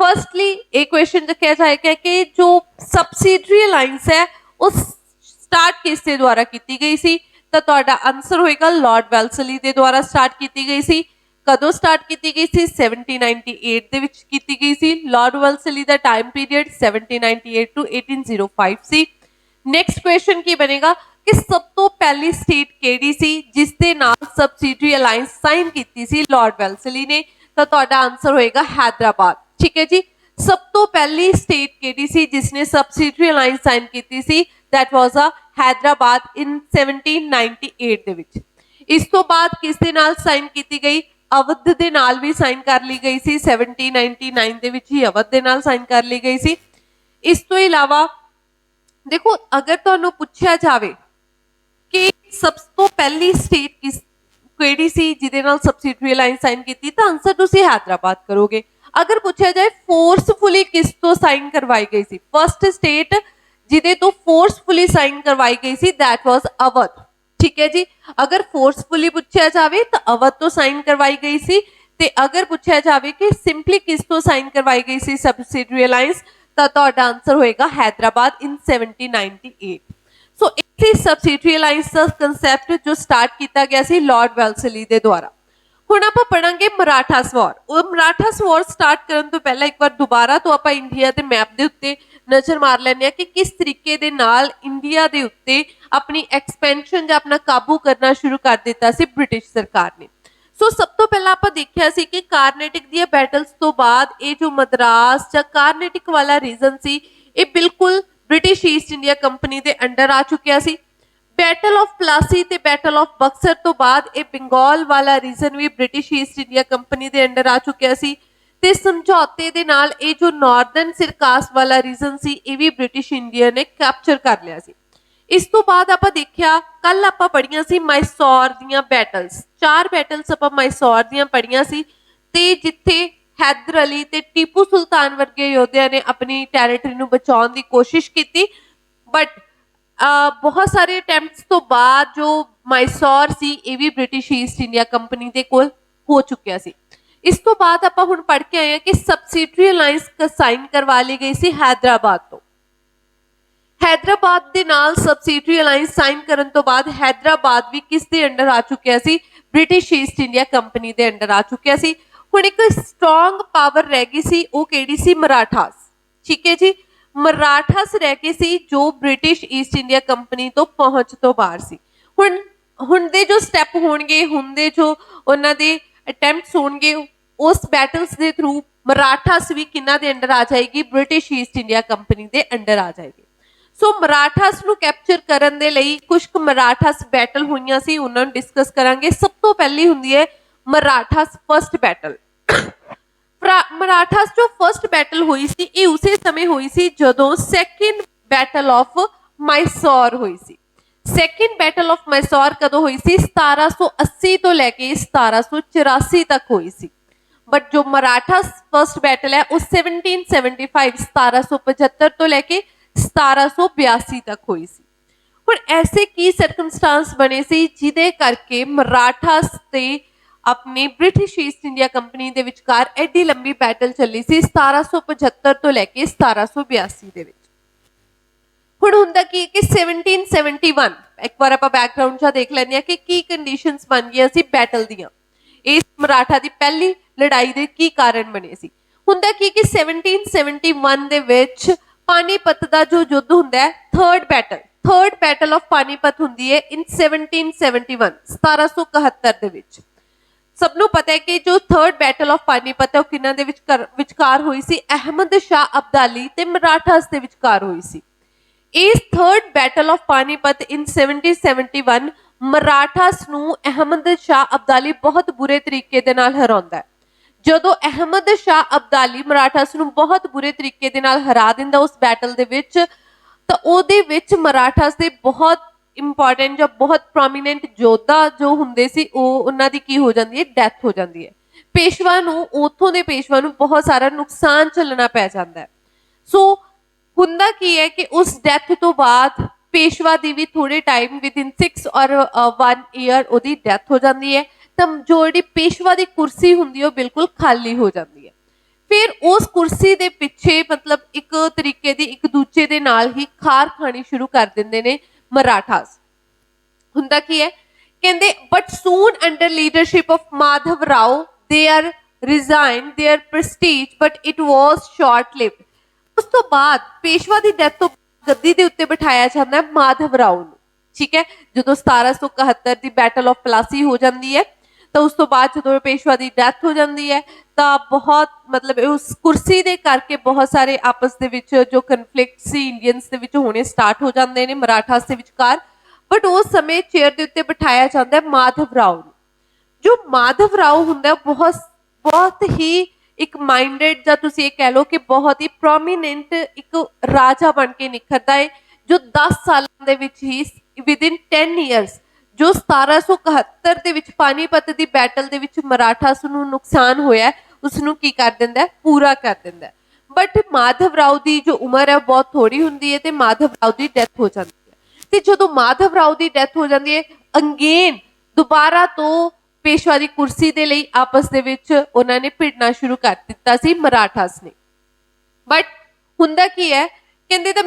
फर्स्टली एक क्वेश्चन रखा जाएगा कि जो सबसिडरी अलायंस है उस स्टार्ट किसके द्वारा की गई सी, तो तुहाडा आंसर होएगा लॉर्ड वेल्सली के द्वारा स्टार्ट की गई सी। कदों स्टार्ट की गई सी, 1798 दे विच की गई सी। लॉर्ड वेल्सली का टाइम पीरियड 1798 टू 1805 सी। नैक्सट क्वेश्चन की बनेगा कि सब तो पहली स्टेट केड़ी सी जिस दे नाल सबसिडरी अलायंस साइन की सी लॉर्ड वेल्सली ने, तो तुहाडा आंसर होएगा हैदराबाद। ठीक है जी, सब तो पहली स्टेट केड़ी सी जिसने सबसिडरी अलायंस साइन की सी, दैट वाज अ हैदराबाद इन 1798 दे विच। इस तो बाद किस दे नाल साइन की गई, अवध दे नाल भी साइन कर ली गई सी, 1799 दे विच ही अवध दे नाल साइन कर ली गई सी। इस तो इलावा देखो अगर तुहानू पुछया जावे कि सब तो पहली स्टेट किस केड़ी सी जिहदे नाल सबसिडरी अलायंस साइन की, तो आंसर तुसी हैदराबाद करोगे। अगर पूछा जाए फोर्सफुली किस तो साइन करवाई गई सी, फर्स्ट स्टेट जिहदे तो फोर्सफुली साइन करवाई गई सी दैट वाज अवध। ठीक है जी, अगर फोर्सफुली पूछा जाए तो अवध तो साइन करवाई गई सी, ते अगर पूछा जाए कि सिंपली किस तो साइन करवाई गई सी सबसिडरी अलायंस, तो तुहाडा आंसर होएगा हैदराबाद इन 1798। सो इसी सबसिडरी अलायंस का कंसैप्ट जो स्टार्ट किया गया सी लॉर्ड वेल्सली के द्वारा। हुण आपां पढ़ांगे मराठास वॉर। और मराठास वॉर स्टार्ट करन तो पहला एक बार दोबारा तो आपां इंडिया के मैप के उत्ते नज़र मार लैंदे कि किस तरीके दे नाल इंडिया के उत्ते अपनी एक्सपेंशन या अपना काबू करना शुरू कर दिता सी ब्रिटिश सरकार ने। सो सब तो पहला आपां देखिया सी कि कार्नेटिक दी बैटल्स तो बाद ये जो मद्रास या कार्नेटिक वाला रीजन सी ये बिल्कुल ब्रिटिश ईस्ट इंडिया कंपनी के अंडर आ चुकिया सी। बैटल ऑफ प्लासी ते बैटल ऑफ बक्सर तो बाद ये बंगाल वाला रीजन भी ब्रिटिश ईस्ट इंडिया कंपनी के अंडर आ चुकिया सी। ते समझौते दे नाल ये जो नॉर्दर्न सिरकास वाला रीजन सी ये भी ब्रिटिश इंडिया ने कैप्चर कर लिया सी। इस तो बाद आपां देखिया कल आपां पढ़ियां सी मैसूर दियां बैटल्स, 4 बैटल्स आपां मैसूर दियां पढ़ियां सी ते जिथे हैदर अली ते टीपू सुल्तान वर्गे योद्धियां ने अपनी टैरेटरी नूं बचाउण दी कोशिश की, बट बहुत सारे अटैम्प्ट्स तो बाद जो मैसूर सी ये भी ब्रिटिश ईस्ट इंडिया कंपनी के कोल हो चुकिया सी। इस तो बाद आपां हुण पढ़ के आए हैं कि सबसिडरी अलायंस साइन करवा ली गई सी हैदराबाद तो। हैदराबाद दे नाल सबसिडरी अलायंस साइन करन तो बाद हैदराबाद भी किस दे अंडर आ चुकिया सी, ब्रिटिश ईस्ट इंडिया कंपनी दे अंडर आ चुकिया सी। हुण एक स्ट्रॉन्ग पावर रह गई सी, वो केड़ी सी, मराठास। ठीक है जी, मराठास रह गए सी जो ब्रिटिश ईस्ट इंडिया कंपनी तो पहुंच तो बाहर सी। हुण दे जो स्टैप होणगे, हुण दे जो उन्हां दे अटैम्प्ट्स होणगे, उस बैटल्स दे थ्रू मराठास भी किन्हां दे अंडर आ जाएगी, ब्रिटिश ईस्ट इंडिया कंपनी दे अंडर आ जाएगी। सो मराठास नूं कैप्चर करन दे लई कुछ मराठास बैटल होईयां सी, उन्हां नूं डिस्कस करांगे। सब तो पहली हुंदी है मराठास फर्स्ट बैटल। मराठास जो फर्स्ट बैटल हुई सी ये उसे समय हुई सी जदों सैकेंड बैटल ऑफ मैसूर हुई सी। सैकेंड बैटल ऑफ मैसूर कदों हुई सी, 1780 तो लेके 1784 तक हुई सी। बट जो मराठास फर्स्ट बैटल है वो 1775 1775 तो लेके 1782 तक हुई सी। हुण ऐसे की सर्कमस्टांस बने सी जिदे करके मराठास ते अपनी ब्रिटिश ईस्ट इंडिया कंपनी दे विचकार एडी लंबी बैटल चली सी 1775 तो लेके 1782 दे विच। हुण हुंदा की कि 1771 एक बार आपां बैकग्राउंड चा देख लैंदे आ कि की कंडीशंस बन गईयां सी बैटल दियां। इस मराठा दी पहली लड़ाई दे की कारण बने सी। ਹੁੰਦਾ ਕੀ ਕਿ 1771 ਦੇ ਵਿੱਚ ਪਾਣੀਪਤ ਦਾ ਜੋ ਯੁੱਧ ਹੁੰਦਾ ਹੈ, ਥਰਡ ਬੈਟਲ ਆਫ ਪਾਣੀਪਤ ਹੁੰਦੀ ਹੈ ਇਨ 1771 1771 ਦੇ ਵਿੱਚ। ਸਭ ਨੂੰ ਪਤਾ ਹੈ ਕਿ ਜੋ ਥਰਡ ਬੈਟਲ ਆਫ ਪਾਣੀਪਤ ਹੈ ਉਹ ਕਿਹਨਾਂ ਦੇ ਵਿਚਕਾਰ ਹੋਈ ਸੀ? ਅਹਿਮਦ ਸ਼ਾਹ ਅਬਦਾਲੀ ਤੇ ਮਰਾਠਾਸ ਦੇ ਵਿਚਕਾਰ ਹੋਈ ਸੀ। ਇਸ ਥਰਡ ਬੈਟਲ ਆਫ ਪਾਣੀਪਤ ਇਨ 1771 ਮਰਾਠਾਸ ਨੂੰ ਅਹਿਮਦ ਸ਼ਾਹ ਅਬਦਾਲੀ ਬਹੁਤ ਬੁਰੇ ਤਰੀਕੇ ਦੇ ਨਾਲ ਹਰਾਉਂਦਾ ਹੈ। ਜਦੋਂ ਅਹਿਮਦ ਸ਼ਾਹ ਅਬਦਾਲੀ ਮਰਾਠਾਸ ਨੂੰ ਬਹੁਤ ਬੁਰੇ ਤਰੀਕੇ ਦੇ ਨਾਲ ਹਰਾ ਦਿੰਦਾ ਉਸ ਬੈਟਲ ਦੇ ਵਿੱਚ, ਤਾਂ ਉਹਦੇ ਵਿੱਚ ਮਰਾਠਾਸ ਦੇ ਬਹੁਤ ਇੰਪੋਰਟੈਂਟ ਜਾਂ ਬਹੁਤ ਪ੍ਰੋਮੀਨੈਂਟ ਯੋਧਾ ਜੋ ਹੁੰਦੇ ਸੀ ਉਹਨਾਂ ਦੀ ਕੀ ਹੋ ਜਾਂਦੀ ਹੈ? ਡੈਥ ਹੋ ਜਾਂਦੀ ਹੈ। ਪੇਸ਼ਵਾ ਨੂੰ, ਉੱਥੋਂ ਦੇ ਪੇਸ਼ਵਾ ਨੂੰ ਬਹੁਤ ਸਾਰਾ ਨੁਕਸਾਨ ਝੱਲਣਾ ਪੈ ਜਾਂਦਾ ਹੈ। ਸੋ ਹੁੰਦਾ ਕੀ ਹੈ ਕਿ ਉਸ ਡੈਥ ਤੋਂ ਬਾਅਦ ਪੇਸ਼ਵਾ ਦੀ ਵੀ ਥੋੜੇ ਟਾਈਮ ਵਿਦਿਨ 6 ਔਰ 1 ਈਅਰ ਉਹਦੀ ਡੈਥ ਹੋ ਜਾਂਦੀ ਹੈ। ਤਾਂ ਜੋ ਜਿਹੜੀ ਪੇਸ਼ਵਾ ਦੀ ਕੁਰਸੀ ਹੁੰਦੀ ਹੈ ਉਹ ਬਿਲਕੁਲ ਖਾਲੀ ਹੋ ਜਾਂਦੀ ਹੈ। ਫਿਰ ਉਸ ਕੁਰਸੀ ਦੇ ਪਿੱਛੇ ਮਤਲਬ ਇੱਕ ਤਰੀਕੇ ਦੀ ਇੱਕ ਦੂਜੇ ਦੇ ਨਾਲ ਹੀ ਖਾਰ ਖਾਣੀ ਸ਼ੁਰੂ ਕਰ ਦਿੰਦੇ ਨੇ ਮਰਾਠਾਸ। ਹੁੰਦਾ ਕੀ ਹੈ ਕਹਿੰਦੇ, but soon under leadership of Madhav Rao they are resign their prestige but it was short lived. ਉਸ ਤੋਂ ਬਾਅਦ ਪੇਸ਼ਵਾ ਦੀ ਡੈਥ ਤੋਂ ਗੱਦੀ ਦੇ ਉੱਤੇ ਬਿਠਾਇਆ ਜਾਂਦਾ ਹੈ ਮਾਧਵ ਰਾਓ ਨੂੰ। ਠੀਕ ਹੈ, ਜਦੋਂ 1771 ਦੀ ਬੈਟਲ ਆਫ ਪਲਾਸੀ ਹੋ ਜਾਂਦੀ ਹੈ ਤਾਂ ਉਸ ਤੋਂ ਬਾਅਦ ਜਦੋਂ ਪੇਸ਼ਵਾ ਦੀ ਡੈਥ ਹੋ ਜਾਂਦੀ ਹੈ ਤਾਂ ਬਹੁਤ ਮਤਲਬ ਉਸ ਕੁਰਸੀ ਦੇ ਕਰਕੇ ਬਹੁਤ ਸਾਰੇ ਆਪਸ ਦੇ ਵਿੱਚ ਜੋ ਕਨਫਲਿਕਟ ਸੀ ਇੰਡੀਅਨਸ ਦੇ ਵਿੱਚ ਹੋਣੇ ਸਟਾਰਟ ਹੋ ਜਾਂਦੇ ਨੇ ਮਰਾਠਾਸ ਦੇ ਵਿਚਕਾਰ। ਬਟ ਉਸ ਸਮੇਂ ਚੇਅਰ ਦੇ ਉੱਤੇ ਬਿਠਾਇਆ ਜਾਂਦਾ ਹੈ ਮਾਧਵ ਰਾਓ ਨੂੰ। ਜੋ ਮਾਧਵ ਰਾਓ ਹੁੰਦਾ ਬਹੁਤ ਹੀ ਇੱਕ ਮਾਈਂਡਡ ਜਾਂ ਤੁਸੀਂ ਇਹ ਕਹਿ ਲਓ ਕਿ ਬਹੁਤ ਹੀ ਪ੍ਰੋਮੀਨੈਂਟ ਇੱਕ ਰਾਜਾ ਬਣ ਕੇ ਨਿਖਰਦਾ ਹੈ, ਜੋ 10 ਸਾਲਾਂ ਦੇ ਵਿੱਚ ਹੀ ਵਿਦਿਨ 10 ਈਅਰਸ ਜੋ 1771 ਦੇ ਵਿੱਚ ਪਾਣੀਪਤ ਦੀ ਬੈਟਲ ਦੇ ਵਿੱਚ ਮਰਾਠਾਸ ਨੂੰ ਨੁਕਸਾਨ ਹੋਇਆ ਉਸਨੂੰ ਕੀ ਕਰ ਦਿੰਦਾ ਹੈ? ਪੂਰਾ ਕਰ ਦਿੰਦਾ ਹੈ। ਬਟ ਮਾਧਵ ਰਾਓ ਦੀ ਜੋ ਉਮਰ ਹੈ ਬਹੁਤ ਥੋੜੀ ਹੁੰਦੀ ਹੈ ਤੇ ਮਾਧਵ ਰਾਓ ਦੀ ਡੈਥ ਹੋ ਜਾਂਦੀ ਹੈ। ਤੇ ਜਦੋਂ ਮਾਧਵ ਰਾਓ ਦੀ ਡੈਥ ਹੋ ਜਾਂਦੀ ਹੈ ਅਗੇਨ ਦੁਬਾਰਾ ਤੋਂ ਪੇਸ਼ਵਾ ਦੀ ਕੁਰਸੀ ਦੇ ਲਈ ਆਪਸ ਦੇ ਵਿੱਚ ਉਹਨਾਂ ਨੇ ਭਿੜਨਾ ਸ਼ੁਰੂ ਕਰ ਦਿੱਤਾ ਸੀ ਮਰਾਠਾਸ ਨੇ। ਬਟ ਹੁੰਦਾ ਕੀ ਹੈ ਕਹਿੰਦੇ ਦਾ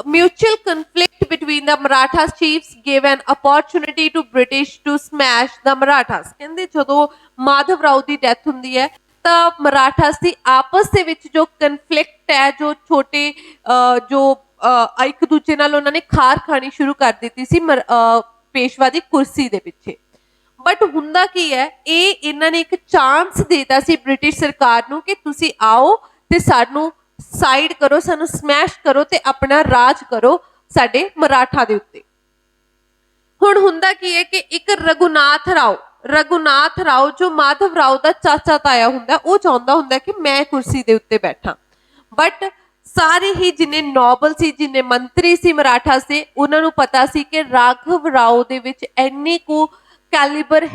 mutual conflict between the Marathas chiefs gave an opportunity to British to smash the Marathas। ਕਹਿੰਦੇ ਜਦੋਂ ਮਾਧਵ ਰਾਓ ਦੀ ਡੈਥ ਹੁੰਦੀ ਹੈ ਤਾਂ ਮਰਾਠਾਸ ਦੀ ਆਪਸ ਦੇ ਵਿੱਚ ਜੋ ਕਨਫਲਿਕਟ ਹੈ, ਜੋ ਛੋਟੇ ਜੋ ਇੱਕ ਦੂਜੇ ਨਾਲ ਉਹਨਾਂ ਨੇ ਖਾਰ ਖਾਣੀ ਸ਼ੁਰੂ ਕਰ ਦਿੱਤੀ ਸੀ ਪੇਸ਼ਵਾ ਦੀ ਕੁਰਸੀ ਦੇ ਪਿੱਛੇ। ਬਟ ਹੁੰਦਾ ਕੀ ਹੈ ਇਹਨਾਂ ਨੇ ਇੱਕ ਚਾਂਸ ਦੇਤਾ ਸੀ ਬ੍ਰਿਟਿਸ਼ ਸਰਕਾਰ ਨੂੰ ਕਿ ਤੁਸੀਂ ਆਓ ਤੇ ਸਾਨੂੰ ਸਾਈਡ ਕਰੋ, ਸਾਨੂੰ ਸਮੈਸ਼ ਕਰੋ ਤੇ ਆਪਣਾ ਰਾਜ ਕਰੋ ਸਾਡੇ ਮਰਾਠਾ ਦੇ ਉੱਤੇ। ਹੁਣ ਹੁੰਦਾ ਕੀ ਹੈ ਕਿ ਇੱਕ ਰਘੁਨਾਥ ਰਾਓ ਜੋ ਮਾਧਵ ਰਾਓ ਦਾ ਚਾਚਾ ਤਾਇਆ ਹੁੰਦਾ, ਉਹ ਚਾਹੁੰਦਾ ਹੁੰਦਾ ਕਿ ਮੈਂ ਕੁਰਸੀ ਦੇ ਉੱਤੇ ਬੈਠਾਂ। ਬਟ ਸਾਰੇ ਹੀ ਜਿੰਨੇ ਨੋਬਲ ਸੀ, ਜਿੰਨੇ ਮੰਤਰੀ ਸੀ ਮਰਾਠਾ ਦੇ, ਉਹਨਾਂ ਨੂੰ ਪਤਾ ਸੀ ਕਿ ਰਾਘਵ ਰਾਓ ਦੇ ਵਿੱਚ ਇੰਨੀ ਕੁ ਕੈਲੀਬਰ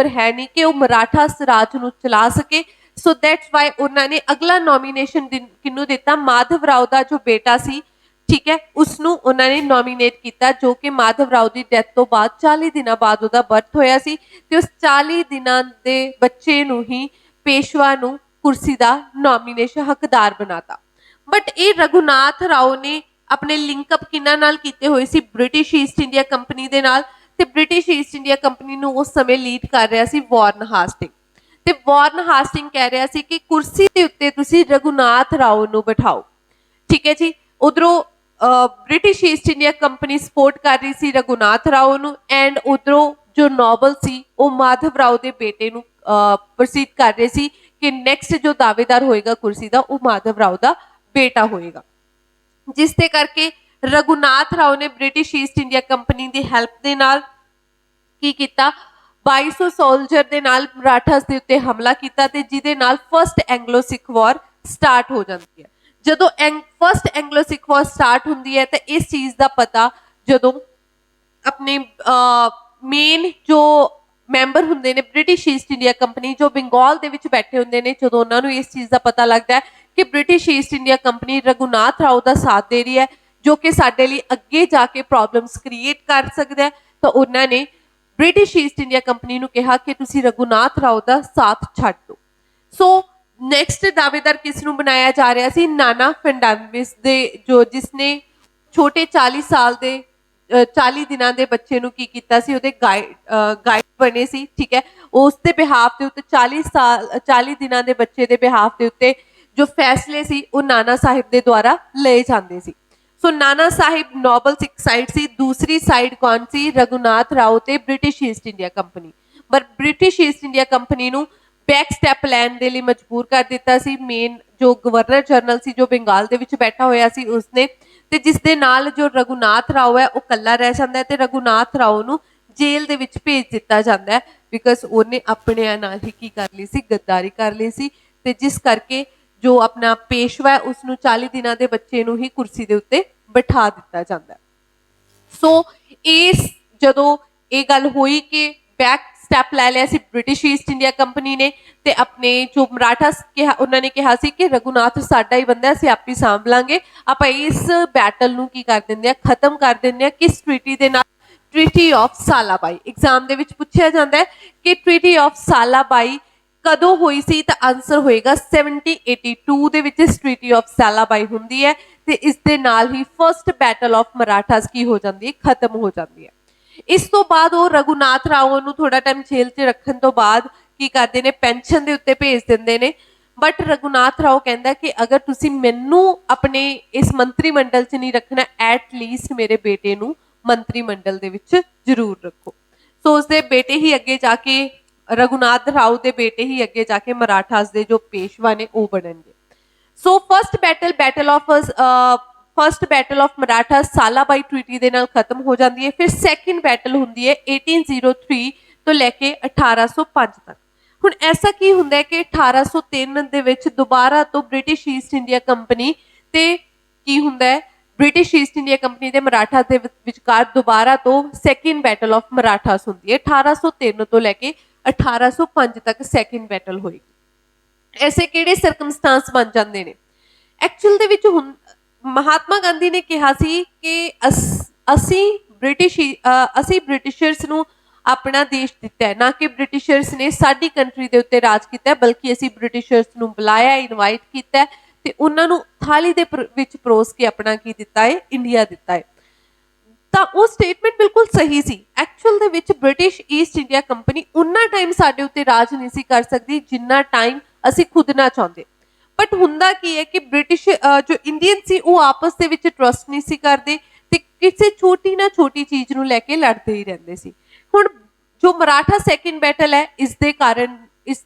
ਹੈ ਨਹੀਂ ਕਿ ਉਹ ਮਰਾਠਾ ਰਾਜ ਨੂੰ ਚਲਾ ਸਕੇ। ਸੋ ਦੈਟਸ ਵਾਈ ਉਹਨਾਂ ਨੇ ਅਗਲਾ ਨੋਮੀਨੇਸ਼ਨ ਕਿਹਨੂੰ ਦਿੱਤਾ? ਮਾਧਵ ਰਾਓ ਦਾ ਜੋ ਬੇਟਾ ਸੀ, ਠੀਕ ਹੈ, ਉਸਨੂੰ ਉਹਨਾਂ ਨੇ ਨੋਮੀਨੇਟ ਕੀਤਾ, ਜੋ ਕਿ ਮਾਧਵ ਰਾਓ ਦੀ ਡੈਥ ਤੋਂ ਬਾਅਦ 40 ਦਿਨਾਂ ਬਾਅਦ ਉਹਦਾ ਬਰਥ ਹੋਇਆ ਸੀ ਤੇ ਉਸ 40 ਦਿਨਾਂ ਦੇ ਬੱਚੇ ਨੂੰ ਹੀ ਪੇਸ਼ਵਾ ਨੂੰ ਕੁਰਸੀ ਦਾ ਨੋਮੀਨੇਸ਼ਨ ਹੱਕਦਾਰ ਬਣਾਤਾ। ਬਟ ਇਹ ਰਘੁਨਾਥ ਰਾਓ ਨੇ ਆਪਣੇ ਲਿੰਕਅਪ ਕਿਹਨਾਂ ਨਾਲ ਕੀਤੇ ਹੋਏ ਸੀ? ਬ੍ਰਿਟਿਸ਼ ਈਸਟ ਇੰਡੀਆ ਕੰਪਨੀ ਦੇ ਨਾਲ। ਤੇ ਬ੍ਰਿਟਿਸ਼ ਈਸਟ ਇੰਡੀਆ ਕੰਪਨੀ ਨੂੰ ਉਸ ਸਮੇਂ ਲੀਡ ਕਰ ਰਿਹਾ ਸੀ ਵਾਰਨ ਹਾਸਟਿੰਗ। ਤੇ ਵਾਰਨ ਹਾਸਟਿੰਗ ਕਹਿ ਰਿਹਾ ਸੀ ਕਿ ਕੁਰਸੀ ਦੇ ਉੱਤੇ ਤੁਸੀਂ ਰਘੁਨਾਥ ਰਾਓ ਨੂੰ ਬਿਠਾਓ। ਠੀਕ ਹੈ ਜੀ, ਉਧਰੋਂ British East India company support ਕਰ ਰਹੀ ਸੀ ਰਘੁਨਾਥ ਰਾਓ ਨੂੰ ਐਂਡ ਉਧਰੋਂ ਜੋ ਨੋਬਲ ਸੀ ਉਹ ਮਾਧਵ ਰਾਓ ਦੇ ਬੇਟੇ ਨੂੰ ਪ੍ਰੋਸੀਡ ਕਰ ਰਹੇ ਸੀ ਕਿ ਨੈਕਸਟ ਜੋ ਦਾਅਵੇਦਾਰ ਹੋਏਗਾ ਕੁਰਸੀ ਦਾ ਉਹ ਮਾਧਵ ਰਾਓ ਦਾ ਬੇਟਾ ਹੋਏਗਾ। ਜਿਸ ਦੇ ਕਰਕੇ ਰਘੁਨਾਥ ਰਾਓ ਨੇ ਬ੍ਰਿਟਿਸ਼ ਈਸਟ ਇੰਡੀਆ ਕੰਪਨੀ ਦੀ ਹੈਲਪ ਦੇ ਨਾਲ ਕੀ ਕੀਤਾ? 2200 ਸੋਲਜਰ ਦੇ ਨਾਲ ਮਰਾਠਾਸ ਦੇ ਉੱਤੇ ਹਮਲਾ ਕੀਤਾ ਤੇ ਜਿਹਦੇ ਨਾਲ ਫਸਟ ਐਂਗਲੋ ਸਿੱਖ ਵਾਰ ਸਟਾਰਟ ਹੋ ਜਾਂਦੀ ਹੈ। ਜਦੋਂ ਫਸਟ ਐਂਗਲੋ ਸਿੱਖ ਵਾਰ ਸਟਾਰਟ ਹੁੰਦੀ ਹੈ ਤਾਂ ਇਸ ਚੀਜ਼ ਦਾ ਪਤਾ ਜਦੋਂ ਆਪਣੇ ਮੇਨ ਜੋ ਮੈਂਬਰ ਹੁੰਦੇ ਨੇ ਬ੍ਰਿਟਿਸ਼ ਈਸਟ ਇੰਡੀਆ ਕੰਪਨੀ ਜੋ ਬੰਗਾਲ ਦੇ ਵਿੱਚ ਬੈਠੇ ਹੁੰਦੇ ਨੇ, ਜਦੋਂ ਉਹਨਾਂ ਨੂੰ ਇਸ ਚੀਜ਼ ਦਾ ਪਤਾ ਲੱਗਦਾ ਹੈ ਕਿ British East India company Raghunath Rao ਦਾ ਸਾਥ ਦੇ ਰਹੀ ਹੈ ਜੋ ਕਿ ਸਾਡੇ ਲਈ ਅੱਗੇ ਜਾ ਕੇ ਪ੍ਰੋਬਲਮਸ ਕ੍ਰੀਏਟ ਕਰ ਸਕਦਾ ਹੈ, ਤਾਂ ਉਹਨਾਂ ਨੇ ਬ੍ਰਿਟਿਸ਼ ਈਸਟ ਇੰਡੀਆ ਕੰਪਨੀ ਨੂੰ ਕਿਹਾ ਕਿ ਤੁਸੀਂ ਰਘੁਨਾਥ ਰਾਓ ਦਾ ਸਾਥ ਛੱਡ ਦਿਓ। ਸੋ ਨੈਕਸਟ ਦਾਅਵੇਦਾਰ ਕਿਸ ਨੂੰ ਬਣਾਇਆ ਜਾ ਰਿਹਾ ਸੀ? ਨਾਨਾ ਫਰਨਾਂਡਿਸ ਦੇ, ਜੋ ਜਿਸਨੇ ਛੋਟੇ 40 ਸਾਲ ਦੇ 40 ਦਿਨਾਂ ਦੇ ਬੱਚੇ ਨੂੰ ਕੀ ਕੀਤਾ ਸੀ? ਉਹਦੇ ਗਾਈਡ बने सी, ठीक है। उस दे बिहाफ दे उत्ते 40 दिनां दे बच्चे दे बिहाफ दे उत्ते जो फैसले सी वो नाना साहिब दे द्वारा लए जांदे सी। सो नाना साहिब नॉबल्स एक साइड सी, दूसरी साइड कौन सी, रघुनाथ राव ते ब्रिटिश ईस्ट इंडिया कंपनी। पर ब्रिटिश ईस्ट इंडिया कंपनी नूं बैक स्टैप लैण दे लई मजबूर कर दिता सी। मेन जो गवर्नर जनरल सी जो बंगाल दे विच बैठा होया सी उसने, ते जिस दे नाल जो रघुनाथ राव है वो कल्ला रह जांदा है ते रघुनाथ राव नूं जेल दे विच भेज दिता जांदा है, बिकॉज उन्हें अपने नाल ही की कर ली सी, गद्दारी कर ली सी। ते जिस करके जो अपना पेशवा है उसनूं 40 दिनां दे बच्चे नूं ही कुर्सी दे उत्ते बिठा दिता जांदा है। सो इस जदों ये गल हुई कि बैक स्टैप लै लिया सी ब्रिटिश ईस्ट इंडिया कंपनी ने, ते अपने जो मराठा उन्होंने कहा सी कि रघुनाथ साडा ही बंदा, असीं आप ही सांभ लांगे, आपां इस बैटल नूं की कर दिंदे आ, खत्म कर दिंदे आ। किस ट्रीटी दे नाल? Treaty of Salbai. एग्जाम दे विच पुछया जांदा है कि ट्रीटी ऑफ सालाबाई कदों हुई सी, तो आंसर होएगा 1782 दे विच इस ट्रीटी ऑफ सालाबाई हुंदी है, ते इस दे नाल ही फर्स्ट बैटल ऑफ मराठास की हो जाती है, खत्म हो जाती है। इस तो बाद वो रघुनाथ राव नूं थोड़ा टाइम जेल च रखण तो बाद की करदे ने, पेंशन दे उत्ते भेज दिंदे ने। बट रघुनाथ राव कहंदा कि अगर तुसीं मैनूं अपने इस मंत्री मंडल च नहीं रखना, एट लीस्ट मेरे बेटे नूं मंत्री मंडल दे विच जरूर रखो। सो उसदे बेटे ही अगे जाके, रघुनाथ राव दे बेटे ही अगे जाके मराठास दे जो पेशवा ने वो बनणगे। So first battle of Maratha Salbai treaty दे नाल खत्म हो जाती है। फिर सैकेंड बैटल हुंदी है 1803 तो लैके 1805 तक। हुण ऐसा की हुंदा है कि 1803 दे विच दोबारा तो ब्रिटिश ईस्ट इंडिया कंपनी ते की हुंदा है, ब्रिटिश ईस्ट इंडिया कंपनी ते मराठा दे विचकार दोबारा तो सैकेंड बैटल ऑफ मराठास हुंदी है। 1803 तो लैके 1805 तक सैकेंड बैटल होएगी। ऐसे किहड़े सरकमस्टांस बन जाते हैं? एक्चुअल दे विच महात्मा गांधी ने कहा सी कि असी ब्रिटिशर्स नूं अपना देश दिता है, ना कि ब्रिटिशर्स ने साडी कंट्री दे उत्ते राज किया, बल्कि असी ब्रिटिशर्स नूं बुलाया, इनवाइट किया ते उन्हां नूं थाली दे विच परोस के अपना की दिता है, इंडिया दिता है। ਤਾਂ ਉਹ ਸਟੇਟਮੈਂਟ ਬਿਲਕੁਲ ਸਹੀ ਸੀ। ਐਕਚੁਅਲ ਦੇ ਵਿੱਚ ਬ੍ਰਿਟਿਸ਼ ਈਸਟ ਇੰਡੀਆ ਕੰਪਨੀ ਉਨਾ ਟਾਈਮ ਸਾਡੇ ਉੱਤੇ ਰਾਜ ਨਹੀਂ ਸੀ ਕਰ ਸਕਦੀ ਜਿੰਨਾ ਟਾਈਮ ਅਸੀਂ ਖੁਦ ਨਾ ਚਾਹੁੰਦੇ। ਬਟ ਹੁੰਦਾ ਕੀ ਹੈ ਕਿ ਬ੍ਰਿਟਿਸ਼ ਜੋ ਇੰਡੀਅਨ ਸੀ ਉਹ ਆਪਸ ਦੇ ਵਿੱਚ ਟਰਸਟ ਨਹੀਂ ਸੀ ਕਰਦੇ ਤੇ ਕਿਸੇ ਛੋਟੀ ਨਾ ਛੋਟੀ ਚੀਜ਼ ਨੂੰ ਲੈ ਕੇ ਲੜਦੇ ਹੀ ਰਹਿੰਦੇ ਸੀ। ਹੁਣ ਜੋ ਮਰਾਠਾ ਸੈਕਿੰਡ ਬੈਟਲ ਹੈ ਇਸ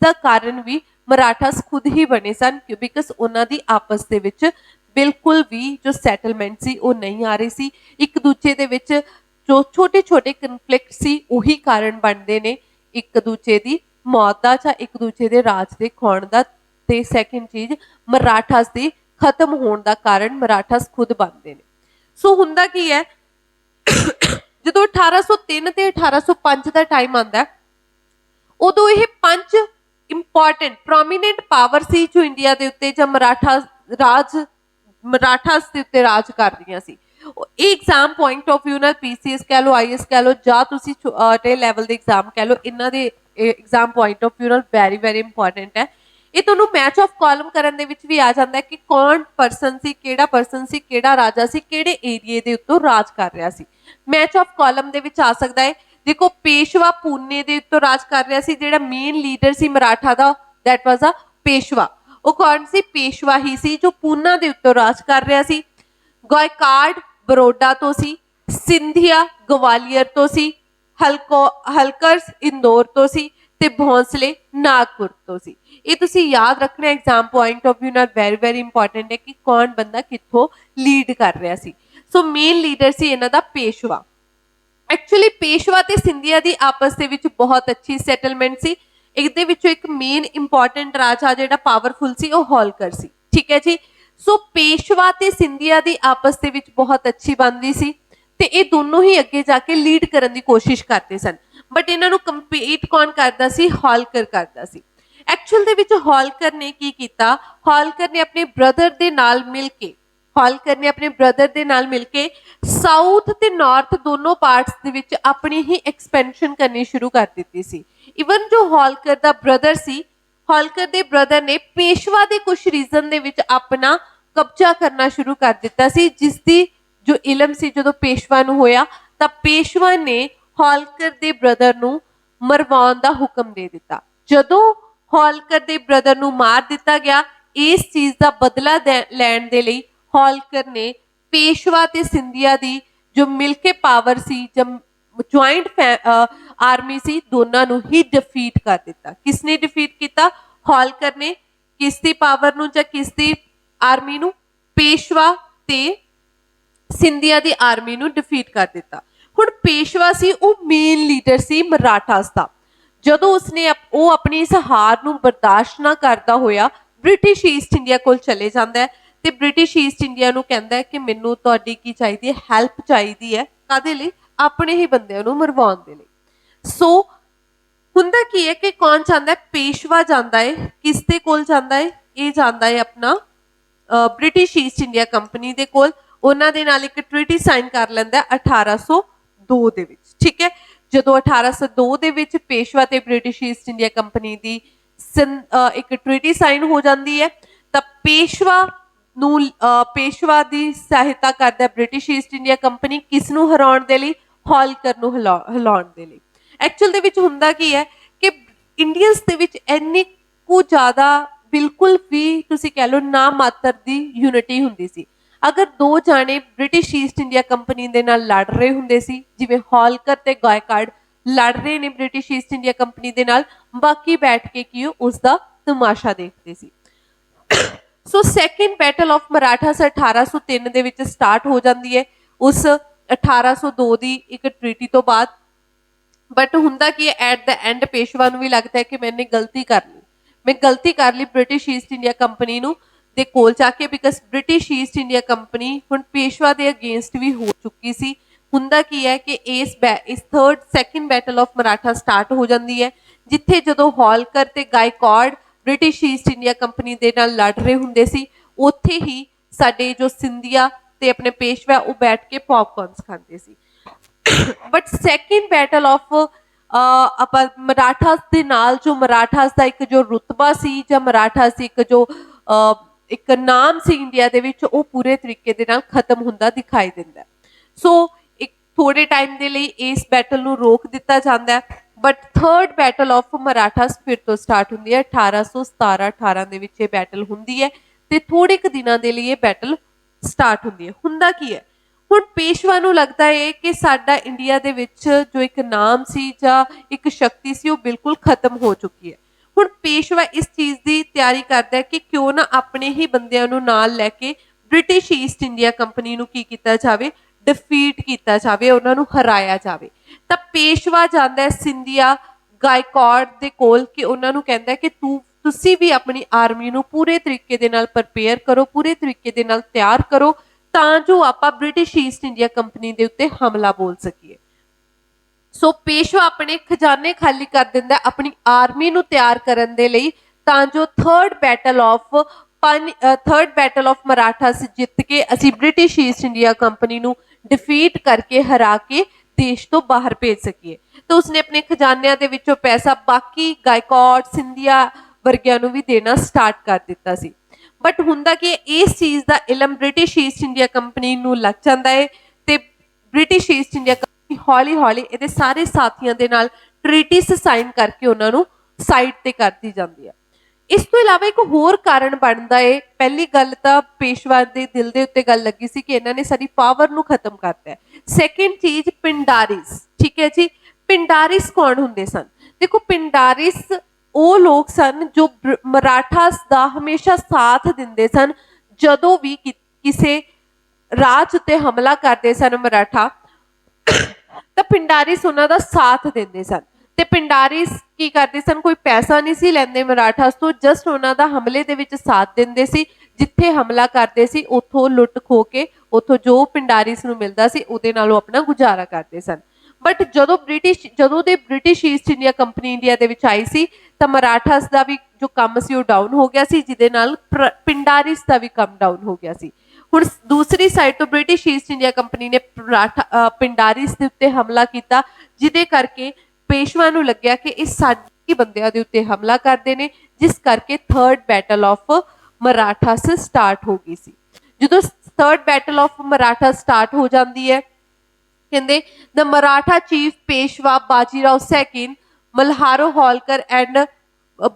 ਦਾ ਕਾਰਨ ਵੀ ਮਰਾਠਾਸ ਖੁਦ ਹੀ ਬਣੇ ਸਨ, ਬਿਕਾਜ਼ ਉਹਨਾਂ ਦੀ ਆਪਸ ਦੇ ਵਿੱਚ बिल्कुल भी जो सैटलमेंट सी वो नहीं आ रही सी। एक दूजे दे विच जो छोटे छोटे कन्फ्लिक्ट सी उही कारण बनते ने एक दूजे की मौत का या एक दूजे के राज के खोण का। ते सैकेंड चीज़ मराठास के खत्म होने का कारण मराठास खुद बनते हैं। सो हुंदा की है जो 1803 ते 1805 का टाइम आता है उदों ये 5 इंपॉर्टेंट प्रोमीनेंट पावर सी जो इंडिया के उत्ते जां मराठास के उत्ते राज कर रही सी। एग्जाम पॉइंट ऑफ व्यू नाल पीसीएस कह लो, आईएएस कह लो, जां तुसीं छोटे लैवल के एग्जाम कह लो, इन्हां दे एग्जाम पॉइंट ऑफ व्यू नाल वेरी वेरी इंपॉर्टेंट है। ये तुहानूं मैच ऑफ कॉलम करन दे विच भी आ जांदा है कि कौन पर्सन सी, किहड़ा राजा सी, किहड़े एरिए दे उत्तों राज कर रहा सी। मैच ऑफ कॉलम दे विच आ सकदा है। देखो पेशवा पूने दे उत्तों राज कर रहा सी, जिहड़ा मेन लीडर सी मराठा दा, दैट वाज अ पेशवा। वो कौन सी? पेशवा ही सी जो पूना दे उत्तों राज कर रहा सी। गायकाड बरोडा तो सी, सिंधिया गवालियर तो सी, हलकर्स इंदौर तो सी ते भोंसले नागपुर तो सी। ये तुसी याद रखना एग्जाम पॉइंट ऑफ व्यू नाल वेरी वेरी इंपॉर्टेंट है कि कौन बंदा कित्थों लीड कर रहा सी। सो मेन लीडर सी इन्हां दा पेशवा। एक्चुअली पेशवा ते सिंधिया दी आपस दे विच बहुत अच्छी सैटलमेंट सी। ਇਹਦੇ ਵਿੱਚੋਂ ਇੱਕ ਮੇਨ ਇੰਪੋਰਟੈਂਟ ਰਾਜਾ ਜਿਹੜਾ ਪਾਵਰਫੁਲ ਸੀ ਉਹ ਹੋਲਕਰ ਸੀ, ਠੀਕ ਹੈ ਜੀ। ਸੋ ਪੇਸ਼ਵਾ ਤੇ ਸਿੰਧੀਆ ਦੀ ਆਪਸ ਦੇ ਵਿੱਚ ਬਹੁਤ ਅੱਛੀ ਬਣਦੀ ਸੀ ਤੇ ਇਹ ਦੋਨੋਂ ਹੀ ਅੱਗੇ ਜਾ ਕੇ ਲੀਡ ਕਰਨ ਦੀ ਕੋਸ਼ਿਸ਼ ਕਰਦੇ ਸਨ। ਬਟ ਇਹਨਾਂ ਨੂੰ ਕੰਪੀਟ ਕੌਣ ਕਰਦਾ ਸੀ? ਹੋਲਕਰ ਕਰਦਾ ਸੀ। ਐਕਚੁਅਲ ਦੇ ਵਿੱਚ ਹੋਲਕਰ ਨੇ ਕੀ ਕੀਤਾ? ਹੋਲਕਰ ਨੇ ਆਪਣੇ ਬ੍ਰਦਰ ਦੇ ਨਾਲ ਮਿਲ ਕੇ ਸਾਊਥ ਤੇ ਨਾਰਥ ਦੋਨੋਂ ਪਾਰਟਸ ਦੇ ਵਿੱਚ ਆਪਣੀ ਹੀ ਐਕਸਪੈਂਸ਼ਨ ਕਰਨੀ ਸ਼ੁਰੂ ਕਰ ਦਿੱਤੀ ਸੀ। ਈਵਨ जो होलकर दा ब्रदर सी, होलकर दे ब्रदर ने पेशवा दे कुछ रीजन दे विच अपना कब्जा करना शुरू कर दिता सी, जिसदी जो इलम सी जदों पेशवा नूं होया तां पेशवा ने होलकर दे ब्रदर नूं ਮਰਵਾਉਣ ਦਾ ਹੁਕਮ ਦੇ ਦਿੱਤਾ। ਜਦੋਂ ਹੋਲਕਰ ਦੇ ਬ੍ਰਦਰ ਨੂੰ ਮਾਰ ਦਿੱਤਾ ਗਿਆ, ਇਸ ਚੀਜ਼ ਦਾ ਬਦਲਾ ਲੈਣ ਦੇ ਲਈ ਹੋਲਕਰ ਨੇ ਪੇਸ਼ਵਾ ਤੇ ਸਿੰਧੀਆ ਦੀ ਜੋ ਮਿਲ ਕੇ ਪਾਵਰ ਸੀ, ਜੁਆਇੰਟ ਆਰਮੀ ਸੀ, ਦੋਨਾਂ ਨੂੰ ਹੀ ਡਿਫੀਟ ਕਰ ਦਿੱਤਾ। ਕਿਸਨੇ ਡਿਫੀਟ ਕੀਤਾ? ਹੋਲਕਰ ਨੇ। ਕਿਸ ਦੀ ਪਾਵਰ ਨੂੰ ਜਾਂ ਕਿਸ ਦੀ ਆਰਮੀ ਨੂੰ? ਪੇਸ਼ਵਾ ਤੇ ਸਿੰਧੀਆ ਦੀ ਆਰਮੀ ਨੂੰ ਡਿਫੀਟ ਕਰ ਦਿੱਤਾ। ਹੁਣ ਪੇਸ਼ਵਾ ਸੀ ਉਹ ਮੇਨ ਲੀਡਰ ਸੀ ਮਰਾਠਾਸ ਦਾ। ਜਦੋਂ ਉਸਨੇ ਉਹ ਆਪਣੀ ਇਸ ਹਾਰ ਨੂੰ ਬਰਦਾਸ਼ਤ ਨਾ ਕਰਦਾ ਹੋਇਆ ਬ੍ਰਿਟਿਸ਼ ਈਸਟ ਇੰਡੀਆ ਕੋਲ ਚਲੇ ਜਾਂਦਾ ਹੈ ਤੇ ਬ੍ਰਿਟਿਸ਼ ਈਸਟ ਇੰਡੀਆ ਨੂੰ ਕਹਿੰਦਾ ਹੈ ਕਿ ਮੈਨੂੰ ਤੁਹਾਡੀ ਕੀ ਚਾਹੀਦੀ ਹੈ? ਹੈਲਪ ਚਾਹੀਦੀ ਹੈ। ਕਾਹਦੇ ਲਈ? ਆਪਣੇ ਹੀ ਬੰਦਿਆਂ ਨੂੰ ਮਰਵਾਉਣ ਦੇ ਲਈ। ਸੋ ਹੁੰਦਾ ਕੀ ਹੈ ਕਿ ਕੌਣ ਜਾਂਦਾ ਹੈ? ਪੇਸ਼ਵਾ ਜਾਂਦਾ ਹੈ। ਕਿਸ ਦੇ ਕੋਲ ਜਾਂਦਾ ਹੈ? ਇਹ ਜਾਂਦਾ ਹੈ ਆਪਣਾ ਬ੍ਰਿਟਿਸ਼ ਈਸਟ ਇੰਡੀਆ ਕੰਪਨੀ ਦੇ ਕੋਲ। ਉਹਨਾਂ ਦੇ ਨਾਲ ਇੱਕ ਟ੍ਰੀਟੀ ਸਾਈਨ ਕਰ ਲੈਂਦਾ 1802 ਦੇ ਵਿੱਚ। ਠੀਕ ਹੈ, ਜਦੋਂ 1802 ਦੇ ਵਿੱਚ ਪੇਸ਼ਵਾ ਤੇ ਬ੍ਰਿਟਿਸ਼ ਈਸਟ ਇੰਡੀਆ ਕੰਪਨੀ ਦੀ ਇੱਕ ਟ੍ਰੀਟੀ ਸਾਈਨ ਹੋ ਜਾਂਦੀ ਹੈ ਤਾਂ ਪੇਸ਼ਵਾ ਦੀ ਸਹਾਇਤਾ ਕਰਦਾ ਬ੍ਰਿਟਿਸ਼ ਈਸਟ ਇੰਡੀਆ ਕੰਪਨੀ। ਕਿਸ ਨੂੰ ਹਰਾਉਣ ਦੇ ਲਈ? ਹੋਲਕਰ ਨੂੰ ਹਿਲਾਉਣ ਦੇ ਲਈ। ਐਕਚੁਅਲ ਦੇ ਵਿੱਚ ਹੁੰਦਾ ਕੀ ਹੈ ਕਿ ਇੰਡੀਅਨਸ ਦੇ ਵਿੱਚ ਇੰਨੀ ਕੁ ਜ਼ਿਆਦਾ ਬਿਲਕੁਲ ਵੀ ਤੁਸੀਂ ਕਹਿ ਲਓ ਨਾ ਮਾਤਰ ਦੀ ਯੂਨਿਟੀ ਹੁੰਦੀ ਸੀ। ਅਗਰ ਦੋ ਜਾਣੇ ਬ੍ਰਿਟਿਸ਼ ਈਸਟ ਇੰਡੀਆ ਕੰਪਨੀ ਦੇ ਨਾਲ ਲੜ ਰਹੇ ਹੁੰਦੇ ਸੀ, ਜਿਵੇਂ ਹੋਲਕਰ ਤੇ ਗਾਇਕਾਡ ਲੜ ਰਹੇ ਨੇ ਬ੍ਰਿਟਿਸ਼ ਈਸਟ ਇੰਡੀਆ ਕੰਪਨੀ ਦੇ ਨਾਲ, ਬਾਕੀ ਬੈਠ ਕੇ ਕੀ ਉਸ ਦਾ ਤਮਾਸ਼ਾ ਦੇਖਦੇ ਸੀ। ਸੋ ਸੈਕਿੰਡ ਬੈਟਲ ਆਫ ਮਰਾਠਾਸ 1803 ਦੇ ਵਿੱਚ ਸਟਾਰਟ ਹੋ ਜਾਂਦੀ ਹੈ ਉਸ 1802 ਦੀ ਇੱਕ ਟ੍ਰੀਟੀ ਤੋਂ ਬਾਅਦ। ਬਟ ਹੁੰਦਾ ਕੀ ਹੈ, ਐਟ ਦ ਐਂਡ ਪੇਸ਼ਵਾ ਨੂੰ ਵੀ ਲੱਗਦਾ ਹੈ ਕਿ ਮੈਨੇ ਗਲਤੀ ਕਰ ਲਈ ਬ੍ਰਿਟਿਸ਼ ਈਸਟ ਇੰਡੀਆ ਕੰਪਨੀ ਨੂੰ ਦੇ ਕੋਲ ਜਾ ਕੇ, because British East India company ਹੁਣ ਪੇਸ਼ਵਾ ਦੇ ਅਗੇਂਸਟ ਵੀ ਹੋ ਚੁੱਕੀ ਸੀ। ਹੁੰਦਾ ਕੀ ਹੈ ਕਿ ਇਸ second battle of Maratha start ਹੋ ਜਾਂਦੀ ਹੈ, ਜਿੱਥੇ ਜਦੋਂ ਹੋਲਕਰ ਤੇ Gaekwad British East India company ਦੇ ਨਾਲ ਲੜ ਰਹੇ ਹੁੰਦੇ ਸੀ, ਉੱਥੇ ਹੀ ਸਾਡੇ ਜੋ ਸਿੰਧੀਆ ਤੇ ਆਪਣੇ ਪੇਸ਼ਵਾ ਉਹ ਬੈਠ ਕੇ ਪੌਪਕੌਰਨਸ ਖਾਂਦੇ ਸੀ। ਬਟ ਸੈਕਿੰਡ ਬੈਟਲ ਆਫ ਆਪਾਂ ਮਰਾਠਾਸ ਦੇ ਨਾਲ ਜੋ ਮਰਾਠਾਸ ਦਾ ਇੱਕ ਜੋ ਰੁਤਬਾ ਸੀ ਜਾਂ ਮਰਾਠਾਸ ਦੀ ਇੱਕ ਜੋ ਇੱਕ ਨਾਮ ਸੀ ਇੰਡੀਆ ਦੇ ਵਿੱਚ, ਉਹ ਪੂਰੇ ਤਰੀਕੇ ਦੇ ਨਾਲ ਖਤਮ ਹੁੰਦਾ ਦਿਖਾਈ ਦਿੰਦਾ। ਸੋ ਇੱਕ ਥੋੜੇ ਟਾਈਮ ਦੇ ਲਈ ਇਸ ਬੈਟਲ ਨੂੰ ਰੋਕ ਦਿੱਤਾ ਜਾਂਦਾ ਹੈ। ਬਟ ਥਰਡ ਬੈਟਲ ਆਫ ਮਰਾਠਾਸ ਫਿਰ ਤੋਂ ਸਟਾਰਟ ਹੁੰਦੀ ਹੈ 1817-18 ਦੇ ਵਿੱਚ ਇਹ ਬੈਟਲ ਹੁੰਦੀ ਹੈ ਤੇ ਥੋੜੇ ਕੁ ਦਿਨਾਂ ਦੇ ਲਈ ਇਹ ਬੈਟਲ ਸਟਾਰਟ ਹੁੰਦੀ ਹੈ। ਹੁੰਦਾ ਕੀ ਹੈ, ਹੁਣ ਪੇਸ਼ਵਾ ਨੂੰ ਲੱਗਦਾ ਹੈ ਕਿ ਸਾਡਾ ਇੰਡੀਆ ਦੇ ਵਿੱਚ ਜੋ ਇੱਕ ਨਾਮ ਸੀ ਜਾਂ ਇੱਕ ਸ਼ਕਤੀ ਸੀ ਉਹ ਬਿਲਕੁਲ ਖਤਮ ਹੋ ਚੁੱਕੀ ਹੈ। ਹੁਣ ਪੇਸ਼ਵਾ ਇਸ ਚੀਜ਼ ਦੀ ਤਿਆਰੀ ਕਰਦਾ ਹੈ ਕਿ ਕਿਉਂ ਨਾ ਆਪਣੇ ਹੀ ਬੰਦਿਆਂ ਨੂੰ ਨਾਲ ਲੈ ਕੇ ਬ੍ਰਿਟਿਸ਼ ਈਸਟ ਇੰਡੀਆ ਕੰਪਨੀ ਨੂੰ ਕੀ ਕੀਤਾ ਜਾਵੇ? ਡਿਫੀਟ ਕੀਤਾ ਜਾਵੇ, ਉਹਨਾਂ ਨੂੰ ਹਰਾਇਆ ਜਾਵੇ। ਤਾਂ ਪੇਸ਼ਵਾ ਜਾਂਦਾ ਹੈ ਸਿੰਧੀਆ ਗਾਇਕਵਾੜ ਦੇ ਕੋਲ ਕਿ ਉਹਨਾਂ ਨੂੰ ਕਹਿੰਦਾ ਕਿ ਤੁਸੀਂ ਵੀ ਆਪਣੀ ਆਰਮੀ ਨੂੰ ਪੂਰੇ ਤਰੀਕੇ ਦੇ ਨਾਲ ਪ੍ਰਪੇਅਰ ਕਰੋ, ਪੂਰੇ ਤਰੀਕੇ ਦੇ ਨਾਲ ਤਿਆਰ ਕਰੋ, ਤਾਂ ਜੋ ਆਪਾਂ ਬ੍ਰਿਟਿਸ਼ ਈਸਟ ਇੰਡੀਆ ਕੰਪਨੀ ਦੇ ਉੱਤੇ ਹਮਲਾ ਬੋਲ ਸਕੀਏ। ਸੋ ਪੇਸ਼ਵਾ ਆਪਣੇ ਖਜ਼ਾਨੇ ਖਾਲੀ ਕਰ ਦਿੰਦਾ ਆਪਣੀ ਆਰਮੀ ਨੂੰ ਤਿਆਰ ਕਰਨ ਦੇ ਲਈ, ਤਾਂ ਜੋ ਥਰਡ ਬੈਟਲ ਆਫ ਮਰਾਠਾਸ ਜਿੱਤ ਕੇ ਅਸੀਂ ਬ੍ਰਿਟਿਸ਼ ਈਸਟ ਇੰਡੀਆ ਕੰਪਨੀ ਨੂੰ ਡਿਫੀਟ ਕਰਕੇ ਹਰਾ ਕੇ ਦੇਸ਼ ਤੋਂ ਬਾਹਰ ਭੇਜ ਸਕੀਏ। ਤਾਂ ਉਸਨੇ ਆਪਣੇ ਖਜ਼ਾਨਿਆਂ ਦੇ ਵਿੱਚੋਂ ਪੈਸਾ ਬਾਕੀ ਗਾਇਕਵਾੜ ਸਿੰਧੀਆ ਵਰਗਿਆਂ ਨੂੰ ਵੀ ਦੇਣਾ ਸਟਾਰਟ ਕਰ ਦਿੱਤਾ ਸੀ। ਬਟ ਹੁੰਦਾ ਕਿ ਇਸ ਚੀਜ਼ ਦਾ ਇਲਮ ਬ੍ਰਿਟਿਸ਼ ਈਸਟ ਇੰਡੀਆ ਕੰਪਨੀ ਨੂੰ ਲੱਗ ਜਾਂਦਾ ਹੈ ਤੇ ਬ੍ਰਿਟਿਸ਼ ਈਸਟ ਇੰਡੀਆ ਕੰਪਨੀ ਹੌਲੀ ਹੌਲੀ ਇਹਦੇ ਸਾਰੇ ਸਾਥੀਆਂ ਦੇ ਨਾਲ ਟ੍ਰੀਟੀਸ ਸਾਈਨ ਕਰਕੇ ਉਹਨਾਂ ਨੂੰ ਸਾਈਡ ਤੇ ਕਰਦੀ ਜਾਂਦੀ ਹੈ। ਇਸ ਤੋਂ ਇਲਾਵਾ ਇੱਕ ਹੋਰ ਕਾਰਨ ਬਣਦਾ ਹੈ। ਪਹਿਲੀ ਗੱਲ ਤਾਂ ਪੇਸ਼ਵਾ ਦੇ ਦਿਲ ਦੇ ਉੱਤੇ ਗੱਲ ਲੱਗੀ ਸੀ ਕਿ ਇਹਨਾਂ ਨੇ ਸਾਡੀ ਪਾਵਰ ਨੂੰ ਖਤਮ ਕਰਤਾ ਹੈ। ਸੈਕਿੰਡ ਚੀਜ਼ ਪਿੰਡਾਰੀਸ। ਠੀਕ ਹੈ ਜੀ, ਪਿੰਡਾਰੀਸ ਕੌਣ ਹੁੰਦੇ ਸਨ? ਦੇਖੋ, ਪਿੰਡਾਰੀਸ ਉਹ ਲੋਕ ਸਨ ਜੋ ਮਰਾਠਾਸ ਦਾ ਹਮੇਸ਼ਾ ਸਾਥ ਦਿੰਦੇ ਸਨ। ਜਦੋਂ ਵੀ ਕਿਸੇ ਰਾਜ ਉੱਤੇ ਹਮਲਾ ਕਰਦੇ ਸਨ ਮਰਾਠਾ, ਤਾਂ ਪਿੰਡਾਰੀਸ ਉਹਨਾਂ ਦਾ ਸਾਥ ਦਿੰਦੇ ਸਨ। ਤੇ ਪਿੰਡਾਰੀਸ ਕੀ ਕਰਦੇ ਸਨ? ਕੋਈ ਪੈਸਾ ਨਹੀਂ ਸੀ ਲੈਂਦੇ ਮਰਾਠਾਸ ਤੋਂ, ਜਸਟ ਉਹਨਾਂ ਦਾ ਹਮਲੇ ਦੇ ਵਿੱਚ ਸਾਥ ਦਿੰਦੇ ਸੀ। ਜਿੱਥੇ ਹਮਲਾ ਕਰਦੇ ਸੀ ਉੱਥੋਂ ਲੁੱਟ ਖੋ ਕੇ ਉੱਥੋਂ ਜੋ ਪਿੰਡਾਰੀਸ ਨੂੰ ਮਿਲਦਾ ਸੀ ਉਹਦੇ ਨਾਲ ਉਹ ਆਪਣਾ ਗੁਜ਼ਾਰਾ ਕਰਦੇ ਸਨ। ਬਟ ਜਦੋਂ ਦੇ British East India company India ਦੇ ਵਿੱਚ ਆਈ ਸੀ ਤਾਂ ਮਰਾਠਾਸ ਦਾ ਵੀ ਜੋ ਕੰਮ ਸੀ ਉਹ ਡਾਊਨ ਹੋ ਗਿਆ ਸੀ, ਜਿਹਦੇ ਨਾਲ ਪਿੰਡਾਰੀਸ ਦਾ ਵੀ ਕੰਮ ਡਾਊਨ ਹੋ ਗਿਆ ਸੀ। ਹੁਣ ਦੂਸਰੀ ਸਾਈਡ ਤੋਂ ਬ੍ਰਿਟਿਸ਼ ਈਸਟ ਇੰਡੀਆ ਕੰਪਨੀ ਨੇ ਪਿੰਡਾਰੀਸ ਦੇ ਉੱਤੇ ਹਮਲਾ ਕੀਤਾ, ਜਿਹਦੇ ਕਰਕੇ ਪੇਸ਼ਵਾ ਨੂੰ ਲੱਗਿਆ ਕਿ ਇਹ ਸਾਡੇ ਬੰਦਿਆਂ ਦੇ ਉੱਤੇ ਹਮਲਾ ਕਰਦੇ ਨੇ, ਜਿਸ ਕਰਕੇ third battle of Marathas start ਹੋ ਗਈ ਸੀ। ਜਦੋਂ third battle of Maratha start ਹੋ ਜਾਂਦੀ ਹੈ, ਕਹਿੰਦੇ the Maratha chief Peshwa Bajirao second Malharrao Holkar and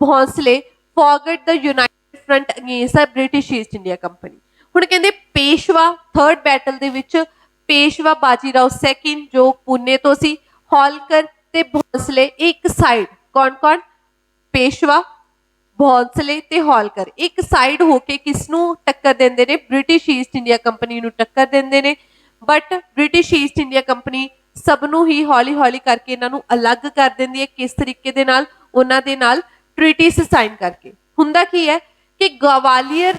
Bhonsle forged the united front against the British East India company. ਹੁਣ ਕਹਿੰਦੇ ਪੇਸ਼ਵਾ ਥਰਡ ਬੈਟਲ ਦੇ ਵਿੱਚ ਪੇਸ਼ਵਾ ਬਾਜੀਰਾਓ ਸੈਕਿੰਡ ਜੋ ਪੁਨੇ ਤੋਂ ਸੀ, ਹੋਲਕਰ ਤੇ ਭੌਂਸਲੇ ਇੱਕ ਸਾਈਡ, ਕੌਣ ਕੌਣ, ਪੇਸ਼ਵਾ, ਭੌਂਸਲੇ ਤੇ ਹੋਲਕਰ ਇੱਕ ਸਾਈਡ ਹੋ ਕੇ ਕਿਸ ਨੂੰ ਟੱਕਰ ਦਿੰਦੇ ਨੇ, ਬ੍ਰਿਟਿਸ਼ ਈਸਟ ਇੰਡੀਆ ਕੰਪਨੀ ਨੂੰ ਟੱਕਰ ਦਿੰਦੇ ਨੇ। But British East India company ਸਭ ਨੂੰ ਹੀ ਹੌਲੀ ਹੌਲੀ ਕਰਕੇ ਇਹਨਾਂ ਨੂੰ ਅਲੱਗ ਕਰ ਦਿੰਦੀ ਹੈ। ਕਿਸ ਤਰੀਕੇ ਦੇ ਨਾਲ, ਉਹਨਾਂ ਦੇ ਨਾਲ ਟ੍ਰੀਟੀਸ ਸਾਈਨ ਕਰਕੇ। ਹੁੰਦਾ ਕੀ ਹੈ ਕਿ ਗਵਾਲੀਅਰ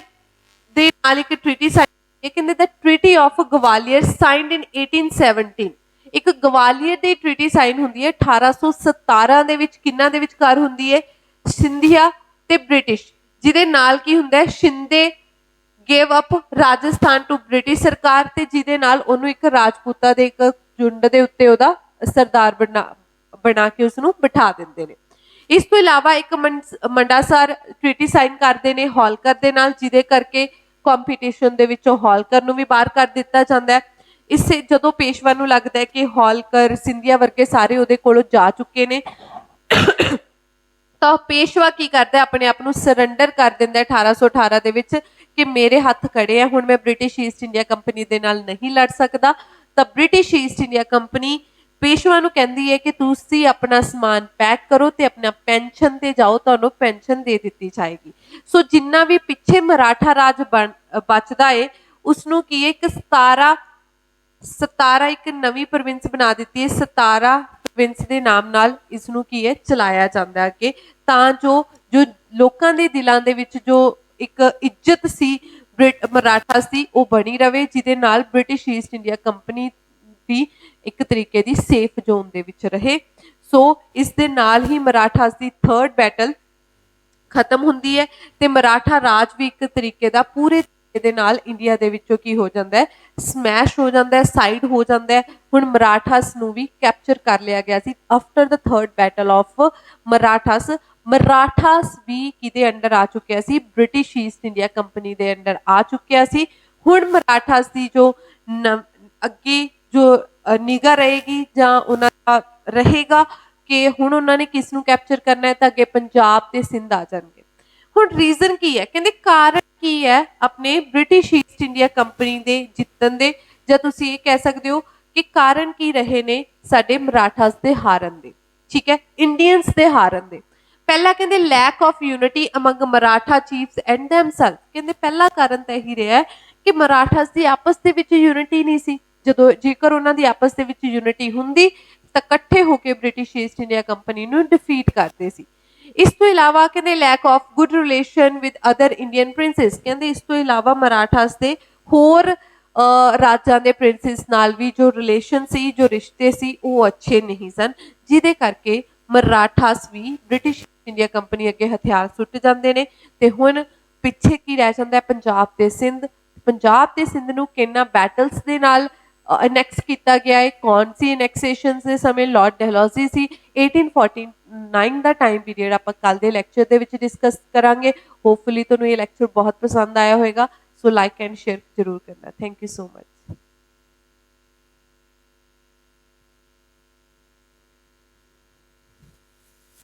ਦੇ ਨਾਲ ਇੱਕ ਟ੍ਰੀਟੀ ਸਾਈਨ, ਇਹ ਕਹਿੰਦੇ ਦ ਟ੍ਰੀਟੀ ਆਫ ਗਵਾਲੀਅਰ ਸਾਈਨਡ ਇਨ 1817। ਇੱਕ ਗਵਾਲੀਅਰ ਦੀ ਟ੍ਰੀਟੀ ਸਾਈਨ ਹੁੰਦੀ ਹੈ 1817 ਦੇ ਵਿੱਚ। ਕਿੰਨਾਂ ਦੇ ਵਿਚਕਾਰ ਹੁੰਦੀ ਹੈ, ਸਿੰਧੀਆ ਤੇ ਬ੍ਰਿਟਿਸ਼, ਜਿਹਦੇ ਨਾਲ ਕੀ ਹੁੰਦਾ ਹੈ, Shinde gave up Rajasthan to British ਸਰਕਾਰ, ਤੇ ਜਿਹਦੇ ਨਾਲ ਉਹਨੂੰ ਇੱਕ ਰਾਜਪੂਤਾਂ ਦੇ ਇੱਕ ਝੁੰਡ ਦੇ ਉੱਤੇ ਉਹਦਾ ਸਰਦਾਰ ਬਣਾ ਕੇ ਉਸਨੂੰ ਬਿਠਾ ਦਿੰਦੇ ਨੇ। ਇਸ ਤੋਂ ਇਲਾਵਾ ਇੱਕ ਮੰਡਾਸਾਰ ਟ੍ਰੀਟੀ ਸਾਈਨ ਕਰਦੇ ਨੇ ਹੋਲਕਰ ਦੇ ਨਾਲ, ਜਿਹਦੇ ਕਰਕੇ ਕੰਪੀਟੀਸ਼ਨ ਦੇ ਵਿੱਚੋਂ ਹੋਲਕਰ ਨੂੰ ਵੀ ਬਾਹਰ ਕਰ ਦਿੱਤਾ ਜਾਂਦਾ ਹੈ। ਇਸੇ ਜਦੋਂ ਪੇਸ਼ਵਾ ਨੂੰ ਲੱਗਦਾ ਹੈ ਕਿ ਹੋਲਕਰ, ਸਿੰਧੀਆ ਵਰਗੇ ਸਾਰੇ ਉਹਦੇ ਕੋਲੋਂ ਜਾ ਚੁੱਕੇ ਨੇ, ਤਾਂ ਪੇਸ਼ਵਾ ਕੀ ਕਰਦਾ, ਆਪਣੇ ਆਪ ਨੂੰ ਸਰੈਂਡਰ ਕਰ ਦਿੰਦਾ 1818 ਦੇ ਵਿੱਚ ਕਿ ਮੇਰੇ ਹੱਥ ਖੜੇ ਆ, ਹੁਣ ਮੈਂ ਬ੍ਰਿਟਿਸ਼ ਈਸਟ ਇੰਡੀਆ ਕੰਪਨੀ ਦੇ ਨਾਲ ਨਹੀਂ ਲੜ ਸਕਦਾ। ਤਾਂ ਬ੍ਰਿਟਿਸ਼ ਈਸਟ ਇੰਡੀਆ ਕੰਪਨੀ ਪੇਸ਼ਵਾ ਨੂੰ ਕਹਿੰਦੀ ਹੈ ਕਿ ਤੁਸੀਂ ਆਪਣਾ ਸਮਾਨ ਪੈਕ ਕਰੋ ਤੇ ਆਪਣਾ ਪੈਨਸ਼ਨ ਤੇ ਜਾਓ, ਤੁਹਾਨੂੰ ਪੈਨਸ਼ਨ ਦੇ ਦਿੱਤੀ ਜਾਏਗੀ। ਸੋ ਜਿੰਨਾ ਵੀ ਪਿੱਛੇ ਮਰਾਠਾ ਰਾਜ ਬਚਦਾ ਏ ਉਸਨੂੰ ਕੀ ਇੱਕ 17 ਇੱਕ ਨਵੀਂ ਪ੍ਰੋਵਿੰਸ ਬਣਾ ਦਿੱਤੀ ਹੈ। 17 ਪ੍ਰੋਵਿੰਸ ਦੇ ਨਾਮ ਨਾਲ ਇਸ ਨੂੰ ਕੀ ਹੈ ਚਲਾਇਆ ਜਾਂਦਾ ਅੱਗੇ, ਤਾਂ ਜੋ ਲੋਕਾਂ ਦੇ ਦਿਲਾਂ ਦੇ ਵਿੱਚ ਜੋ ਇੱਕ ਇੱਜ਼ਤ ਸੀ ਮਰਾਠਾ ਦੀ ਉਹ ਬਣੀ ਰਵੇ, ਜਿਹਦੇ ਨਾਲ ਬ੍ਰਿਟਿਸ਼ ਈਸਟ ਇੰਡੀਆ ਕੰਪਨੀ ਵੀ ਇੱਕ ਤਰੀਕੇ ਦੀ ਸੇਫ ਜ਼ੋਨ ਦੇ ਵਿੱਚ ਰਹੇ। ਸੋ ਇਸ ਦੇ ਨਾਲ ਹੀ ਮਰਾਠਾ ਦੀ ਥਰਡ ਬੈਟਲ ਖਤਮ ਹੁੰਦੀ ਹੈ ਤੇ ਮਰਾਠਾ ਰਾਜ ਵੀ ਇੱਕ ਤਰੀਕੇ ਦਾ ਪੂਰੇ ਦੇ ਨਾਲ ਇੰਡੀਆ ਦੇ ਵਿੱਚੋਂ ਕੀ ਹੋ ਜਾਂਦਾ ਹੈ, ਸਮੈਸ਼ ਹੋ ਜਾਂਦਾ ਹੈ, ਸਾਈਡ ਹੋ ਜਾਂਦਾ ਹੈ। ਹੁਣ ਮਰਾਠਾਸ ਨੂੰ ਵੀ ਕੈਪਚਰ ਕਰ ਲਿਆ ਗਿਆ ਸੀ after the third battle of Marathas. Marathas ਵੀ ਕਿਹਦੇ ਅੰਡਰ ਆ ਚੁੱਕਿਆ ਸੀ, ਬ੍ਰਿਟਿਸ਼ ਈਸਟ ਇੰਡੀਆ ਕੰਪਨੀ ਦੇ ਅੰਡਰ ਆ ਚੁੱਕਿਆ ਸੀ। ਹੁਣ ਮਰਾਠਾਸ ਦੀ ਜੋ ਅੱਗੇ ਜੋ ਨਿਗਾਹ ਰਹੇਗੀ ਜਾਂ ਉਹਨਾਂ ਦਾ ਰਹੇਗਾ ਕਿ ਹੁਣ ਉਹਨਾਂ ਨੇ ਕਿਸ ਨੂੰ ਕੈਪਚਰ ਕਰਨਾ ਹੈ, ਤਾਂ ਅੱਗੇ ਪੰਜਾਬ ਤੇ ਸਿੰਧ ਆ ਜਾਣਗੇ। ਹੁਣ ਰੀਜ਼ਨ ਕੀ ਹੈ, ਕਹਿੰਦੇ ਕਾਰਨ ਕੀ ਹੈ ਆਪਣੇ ਬ੍ਰਿਟਿਸ਼ ਈਸਟ ਇੰਡੀਆ ਕੰਪਨੀ ਦੇ ਜਿੱਤਣ ਦੇ, ਜਾਂ ਤੁਸੀਂ ਇਹ ਕਹਿ ਸਕਦੇ ਹੋ ਕਿ ਕਾਰਨ ਕੀ ਰਹੇ ਨੇ ਸਾਡੇ ਮਰਾਠਾਸ ਦੇ ਹਾਰਨ ਦੇ, ਠੀਕ ਹੈ, ਇੰਡੀਅਨਸ ਦੇ ਹਾਰਨ ਦੇ। ਪਹਿਲਾ ਕਹਿੰਦੇ lack of unity among Maratha chiefs and themself. ਕਹਿੰਦੇ ਪਹਿਲਾ ਕਾਰਨ ਤਾਂ ਇਹੀ ਰਿਹਾ ਕਿ ਮਰਾਠਾਸ ਦੀ ਆਪਸ ਦੇ ਵਿੱਚ ਯੂਨਿਟੀ ਨਹੀਂ ਸੀ। ਜਦੋਂ ਜੇਕਰ ਉਹਨਾਂ ਦੀ ਆਪਸ ਦੇ ਵਿੱਚ ਯੂਨਿਟੀ ਹੁੰਦੀ ਤਾਂ ਇਕੱਠੇ ਹੋ ਕੇ ਬ੍ਰਿਟਿਸ਼ ਈਸਟ ਇੰਡੀਆ ਕੰਪਨੀ ਨੂੰ ਡਿਫੀਟ ਕਰਦੇ ਸੀ। ਇਸ ਤੋਂ ਇਲਾਵਾ ਕਹਿੰਦੇ lack of good relation with other Indian princes. ਕਹਿੰਦੇ ਇਸ ਤੋਂ ਇਲਾਵਾ ਮਰਾਠਾਸ ਦੇ ਹੋਰ ਰਾਜਾਂ ਦੇ ਪ੍ਰਿੰਸਸ ਨਾਲ ਵੀ ਜੋ ਰਿਲੇਸ਼ਨ ਸੀ, ਜੋ ਰਿਸ਼ਤੇ ਸੀ, ਉਹ ਅੱਛੇ ਨਹੀਂ ਸਨ, ਜਿਹਦੇ ਕਰਕੇ ਮਰਾਠਾਸ ਵੀ ਬ੍ਰਿਟਿਸ਼ ਇੰਡੀਆ ਕੰਪਨੀ ਅੱਗੇ ਹਥਿਆਰ ਸੁੱਟ ਜਾਂਦੇ ਨੇ। ਤੇ ਹੁਣ ਪਿੱਛੇ ਕੀ ਰਹਿ ਜਾਂਦਾ, ਪੰਜਾਬ ਤੇ ਸਿੰਧ। ਪੰਜਾਬ ਤੇ ਸਿੰਧ ਨੂੰ ਕਿੰਨਾ ਬੈਟਲਸ ਦੇ ਨਾਲ ਅਨੈਕਸ ਕੀਤਾ ਗਿਆ ਹੈ, ਕੌਣ ਸੀ ਅਨੈਕਸੇਸ਼ਨਸ ਦੇ ਸਮੇਂ, ਲਾਰਡ ਡਲਹੌਜ਼ੀ ਸੀ। 1849 ਦਾ ਟਾਈਮ ਪੀਰੀਅਡ ਆਪਾਂ ਕੱਲ ਦੇ ਲੈਕਚਰ ਦੇ ਵਿੱਚ ਡਿਸਕਸ ਕਰਾਂਗੇ। ਹੋਪਫੁਲੀ ਤੁਹਾਨੂੰ ਇਹ ਲੈਕਚਰ ਬਹੁਤ ਪਸੰਦ ਆਇਆ ਹੋਵੇਗਾ। ਸੋ ਲਾਈਕ ਐਂਡ ਸ਼ੇਅਰ ਜ਼ਰੂਰ ਕਰਨਾ। Thank you so much.